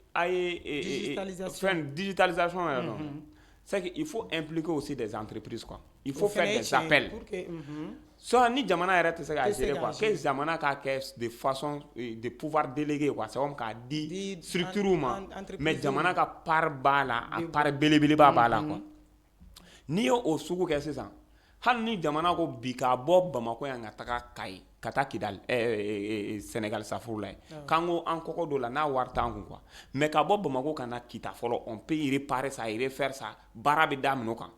digitalisation yɛrɛ dɔn c'est qu'il faut impliquer aussi des entreprises quoi il faut faire des appels soit ni jamana yɛrɛ tɛ se k'a gérer quoi que jamana k'a kɛ de façon de pouvoir déléguer quoi c'est comme k'a di structure ma mais jamana ka part b'a la a part belebeleba b'a la quoi n'i ye o sugu kɛ sisan hali ni jamana ko bi k'a bɔ Bamako yan ka taga Kayi ka taa Kidali Sénégal safuru la ye k'an ko an kɔkɔ dɔ la n'a wari t'an kun quoi mais ka bɔ Bamako ka na Kita fɔlɔ on peut y réparer ça y refaire ça baara bɛ daminɛ o kan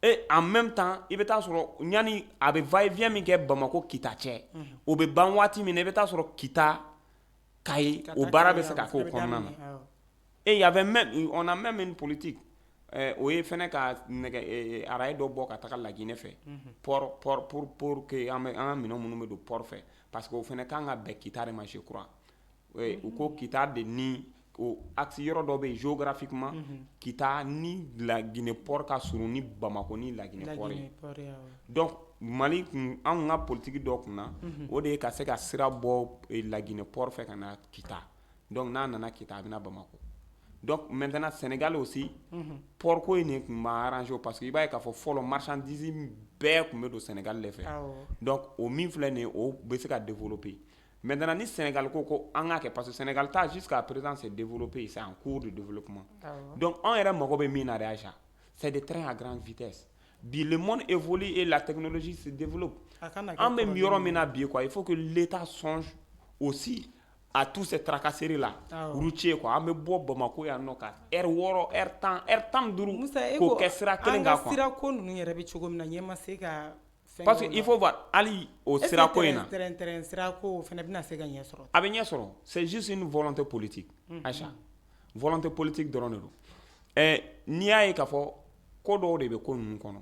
et en même temps i bɛ taa sɔrɔ ɲani a bɛ va et vient min kɛ Bamako Kita cɛ o bɛ ban waati min na i bɛ taa sɔrɔ Kita Kayi o baara bɛ se ka k'o kɔnɔna na et y avait même on a même une politique o ye fɛnɛ ka nɛgɛ araye dɔ bɔ ka taga Laginɛ fɛ port pour que an ka minɛn minnu bɛ don port fɛ parce que o fɛnɛ kan ka bɛn Kita de ma je crois u ko Kita de ni o axe yɔrɔ dɔ bɛ yen géographiquement Kita ni Laginɛ port ka surun ni Bamako ni Laginɛ port ye donc Mali an ka politique dɔ kun na o de ye ka se ka sira bɔ Laginɛ port fɛ ka na Kita donc n'a nana Kita a bɛ na Bamako donc maintenant Sénégal aussi port ko in kun m'a arrangé parce que i b'a ye k'a fɔ fɔlɔ marchandise bɛɛ kun bɛ don Sénégal de fɛ donc o min filɛ nin ye o bɛ se ka développer maintenant ni Sénégal ko an k'a kɛ parce que Sénégal ta jusqu'à présent c'est développé c'est en cours de développement donc an yɛrɛ mago bɛ min na de Aïcha c'est des trains à grande vitesse bi le monde évolue et la technologie se développe an bɛ yɔrɔ min na bi quoi il faut que l'État songe aussi à tous ces tracasseries là routier quoi an bɛ bɔ Bamako yan nɔ ka heure 6 heure 15 k'o kɛ sira kelen kan quoi sira ko ninnu yɛrɛ bɛ cogo min na ɲɛ ma se ka parce que il faut voir hali o sira ko in na sira ko fana bɛna se ka ɲɛ sɔrɔ a bɛ ɲɛ sɔrɔ c'est juste une volonté politique Aïcha volonté politique dɔrɔn de don n'i y'a ye k'a fɔ ko dɔw de bɛ ko ninnu kɔnɔ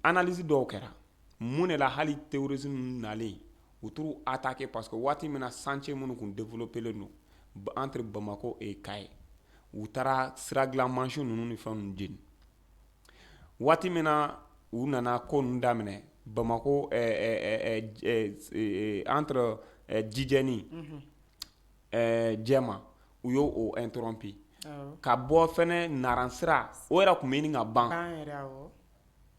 analyse dɔw kɛra mun de la hali terrorisme nalen u t'u attaquer parce que waati min na chantier minnu kun développé len don entre Bamako et Kayi u taara sira dilan mansin ninnu ni fɛn ninnu jeni waati min na u nana ko ninnu daminɛ Bamako entre Djidjeni Djema u y'o interrompu ka bɔ fɛnɛ Naransira o yɛrɛ kun bɛ ɲini ka ban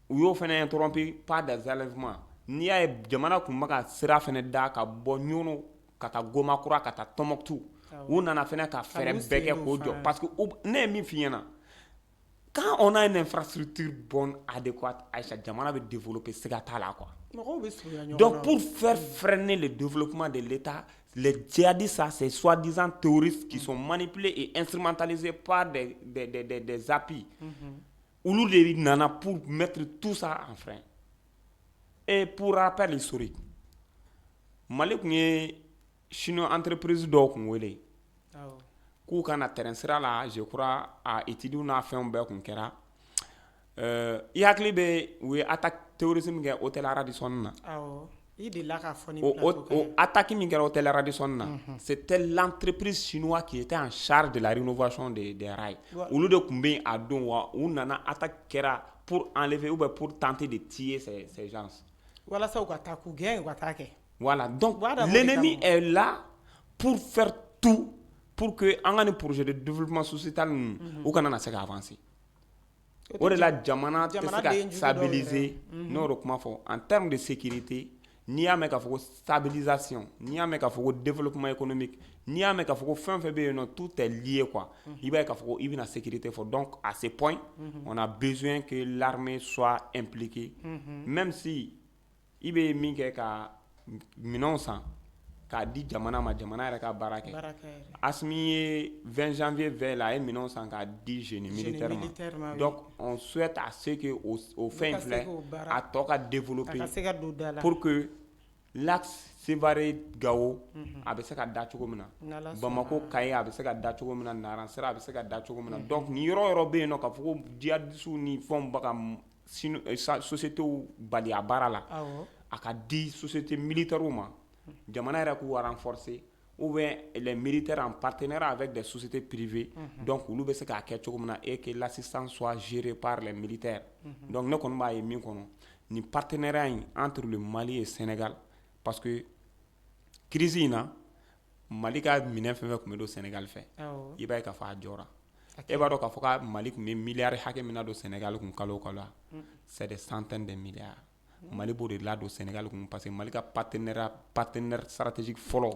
u y'o fɛnɛ interrompu pas des enlèvements n'i y'a ye jamana kun bɛ ka sira fɛnɛ da ka bɔ Ɲono ka taa Gomakura ka taa Tɔnbɔkutu u nana fɛnɛ ka fɛɛrɛ bɛɛ kɛ k'o jɔ parce que ne ye min f'i ɲɛna quand on a une infrastructure bonne adéquate Aïcha jamana bɛ développer siga t'a la quoi donc pour faire freiner le développement de l'État les djihadistes ça c'est soi-disant terroristes qui sont manipulés et instrumentalisés par des appuis olu de nana pour mettre tout ça en frein. Et pour rappel historique, Mali kun ye chinois entreprise dɔw kun wele k'u kana terrain sira la je crois a étude n'a fɛnw bɛɛ kun kɛra i hakili bɛ u ye attaque terrorisme kɛ hôtel Radisson na o attaque min kɛra hôtel Radisson na c'était l'entreprise chinoise qui était en charge de la rénovation des rails olu de kun bɛ a don wa u nana attaque kɛra pour enlever ou bien pour tenter de tuer ces gens. Voilà, donc l'ennemi est là pour faire tout pour que un projet de développement sociétal ou qu'on en a avancer. o de la jamana tɛ se ka stabiliser n'o de kuma fɔ en termes de sécurité n'i y'a mɛn k'a fɔ ko stabilisation n'i y'a mɛn k'a fɔ ko développement économique n'i y'a mɛn k'a fɔ ko fɛn fɛn bɛ yen nɔ tout est lié quoi i b'a ye k'a fɔ ko i bɛna sécurité fɔ donc à ce point on a besoin que l'armée soit impliquée même si i bɛ min kɛ ka minɛnw san k'a di jamana ma jamana yɛrɛ ka baara kɛ Asimi ye 20 janvier 20 la a ye minɛnw san k'a di génie militaire ma donc on souhaite à ce que o fɛn in filɛ a tɔ ka développer pour que l'axe Sévaré Gao a bɛ se ka da cogo min na Bamako Kayi a bɛ se ka da cogo min na Naran Sera a bɛ se ka da cogo min na donc ni yɔrɔ yɔrɔ bɛ yen nɔ k'a fɔ ko djihadistes ni fɛnw bɛ ka sociétés bali a baara la a ka di société militaires ma jamana yɛrɛ k'u renforcer ou bien les militaires en partenariat avec des sociétés privées donc olu bɛ se k'a kɛ cogo min na et que l'assistance soit gérée par les militaires donc ne kɔni b'a ye min kɔnɔ ni partenariat in entre le Mali et Sénégal parce que crise in na Mali ka minɛn fɛn fɛn tun bɛ don Sénégal fɛ i b'a ye k'a fɔ a jɔra e b'a dɔn k'a fɔ ka Mali tun bɛ miliyari hakɛ min na don Sénégal kun kalo o kalo c'est des centaines de milliards Mali b'o de ladon Sénégal kun parce que Mali ka partenaire stratégique fɔlɔ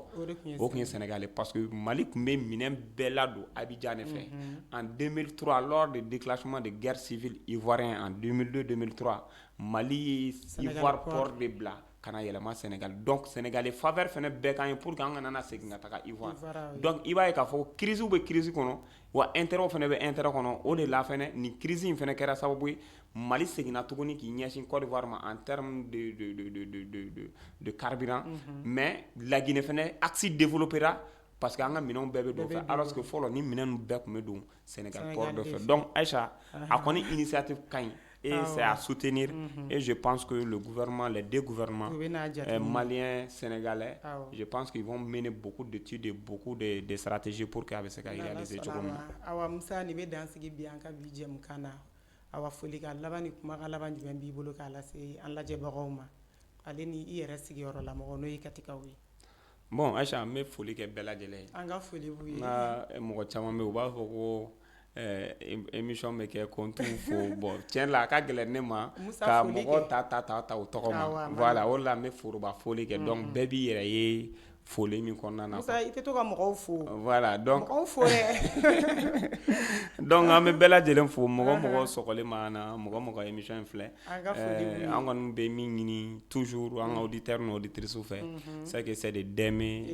o tun ye Sénégal parce que Mali tun bɛ minɛn bɛɛ ladon Abidjan de fɛ en 2003 lors du déclenchement de guerre civile ivoirien en 2002-2003 Mali ye Ivoire port de bila ka na yɛlɛma Sénégal donc Sénégalais faveur fɛnɛ bɛɛ kan ye pour que an kana na segin ka taga Ivoire donc i b'a ye k'a fɔ crise bɛ crise kɔnɔ wa intérêt fɛnɛ bɛ intérêt kɔnɔ o de la fɛnɛ ni crise in fɛnɛ kɛra sababu ye Mali seginna tuguni k'i ɲɛsin Côte d'Ivoire ma en termes de carburant mais La Guinée fɛnɛ axe développera parce que an ka minɛnw bɛɛ bɛ don fɛ alors que fɔlɔ ni minɛn ninnu bɛɛ tun bɛ don Sénégal port de fɛ donc Aïcha a kɔni initiative ka ɲi et c'est à soutenir et je pense que le gouvernement, les deux gouvernements maliens, sénégalais, je pense qu'ils vont mener beaucoup d'études et beaucoup de stratégies pour que ça soit réalisé. Awa Musa ni be dansigi bi an ka bi jɛmu kan na awa foli ka laban ni kuma ka laban jumɛn b'i bolo k'a lase an lajɛbagaw ma ale ni i yɛrɛ sigiyɔrɔ la mɔgɔ n'o ye Katikaw ye. Bon Aïcha n bɛ foli kɛ bɛɛ lajɛlen ye. An ka foli b'u ye. Mɔgɔ caman bɛ yen u b'a fɔ ko émission bɛ kɛ ko n t'u fo bon tiɲɛ la a ka gɛlɛn ne ma ka mɔgɔ ta o tɔgɔ ma voilà o de la n bɛ foroba foli kɛ donc bɛɛ b'i yɛrɛ ye foli min kɔnɔna na Musa i tɛ to ka mɔgɔw fo voilà donc mɔgɔw fo dɛ donc an bɛ bɛɛ lajɛlen fo mɔgɔ sɔgɔlen ma na mɔgɔ émission in filɛ an kɔni bɛ min ɲini toujours an ka auditeurs ni auditrices fɛ c'est que c'est de d'aimer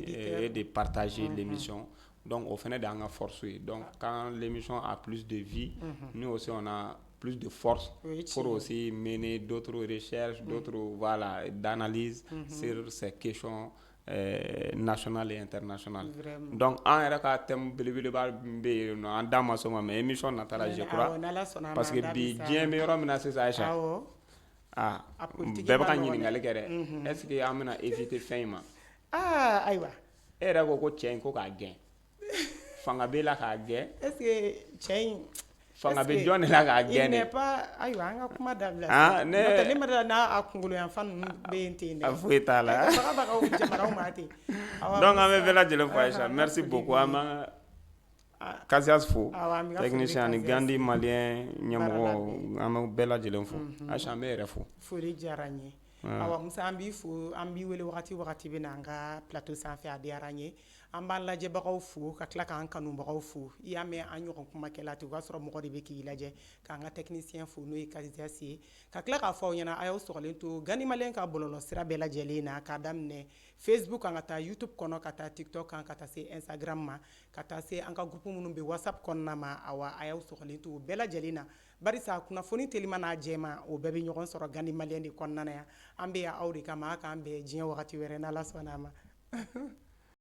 et de partager l'émission. Donc, au final, on a force. Donc, quand l'émission a plus de vie, nous aussi, on a plus de force pour aussi mener d'autres recherches, d'autres d'analyse sur ces questions nationales et internationales. Vraiment. Donc, on a un thème en damasoma, mais émission natala, je crois. Parce que bien meilleur menace c'est Aïcha. Bɛɛ bɛ ka ɲininkali kɛ dɛ est-ce que an bɛna éviter fɛn in ma ayiwa e yɛrɛ ko cɛ in ko k'a gɛn fanga bɛ la k'a gɛn est-ce que cɛ in fanga bɛ jɔn de la k'a gɛn il n'est pas ayiwa an ka kuma dabila ne ma dala n'a kunkolo yanfan ninnu bɛ yen ten dɛ a foyi t'a la fagabagaw jamanaw ma ten donc an bɛ bɛɛ lajɛlen fo Aïcha merci beaucoup an b'a Kasias fo technicien ani Gandi malien ɲɛmɔgɔ an bɛ bɛɛ lajɛlen fo Aïcha an bɛ yɛrɛ fo foli diyara n ye awa Musa an b'i fo an b'i wele wagati bɛ na an ka plateau sanfɛ a diyara n ye an b'an lajɛbagaw fo ka tila k'an kanubagaw fo i y'a mɛn an ɲɔgɔn kumakɛla ten o b'a sɔrɔ mɔgɔ de bɛ k'i lajɛ k'an ka technicien fo n'o ye Kasias ye ka tila k'a fɔ aw ɲɛna a y'aw sɔgɔlen to Gandi Malien ka bɔlɔlɔ sira bɛɛ lajɛlen na k'a daminɛ Facebook kan ka taa YouTube kɔnɔ ka taa TikTok kan ka taa se Instagram ma ka taa se an ka groupe minnu bɛ WhatsApp kɔnɔna ma awa a y'aw sɔgɔlen to o bɛɛ lajɛlen na barisa kunnafoni telima n'a jɛma o bɛɛ bɛ ɲɔgɔn sɔrɔ Gandi Malien de kɔnɔna na yan an bɛ yan aw de kama a k'an bɛn diɲɛ wagati wɛrɛ n'Ala sɔnn'a ma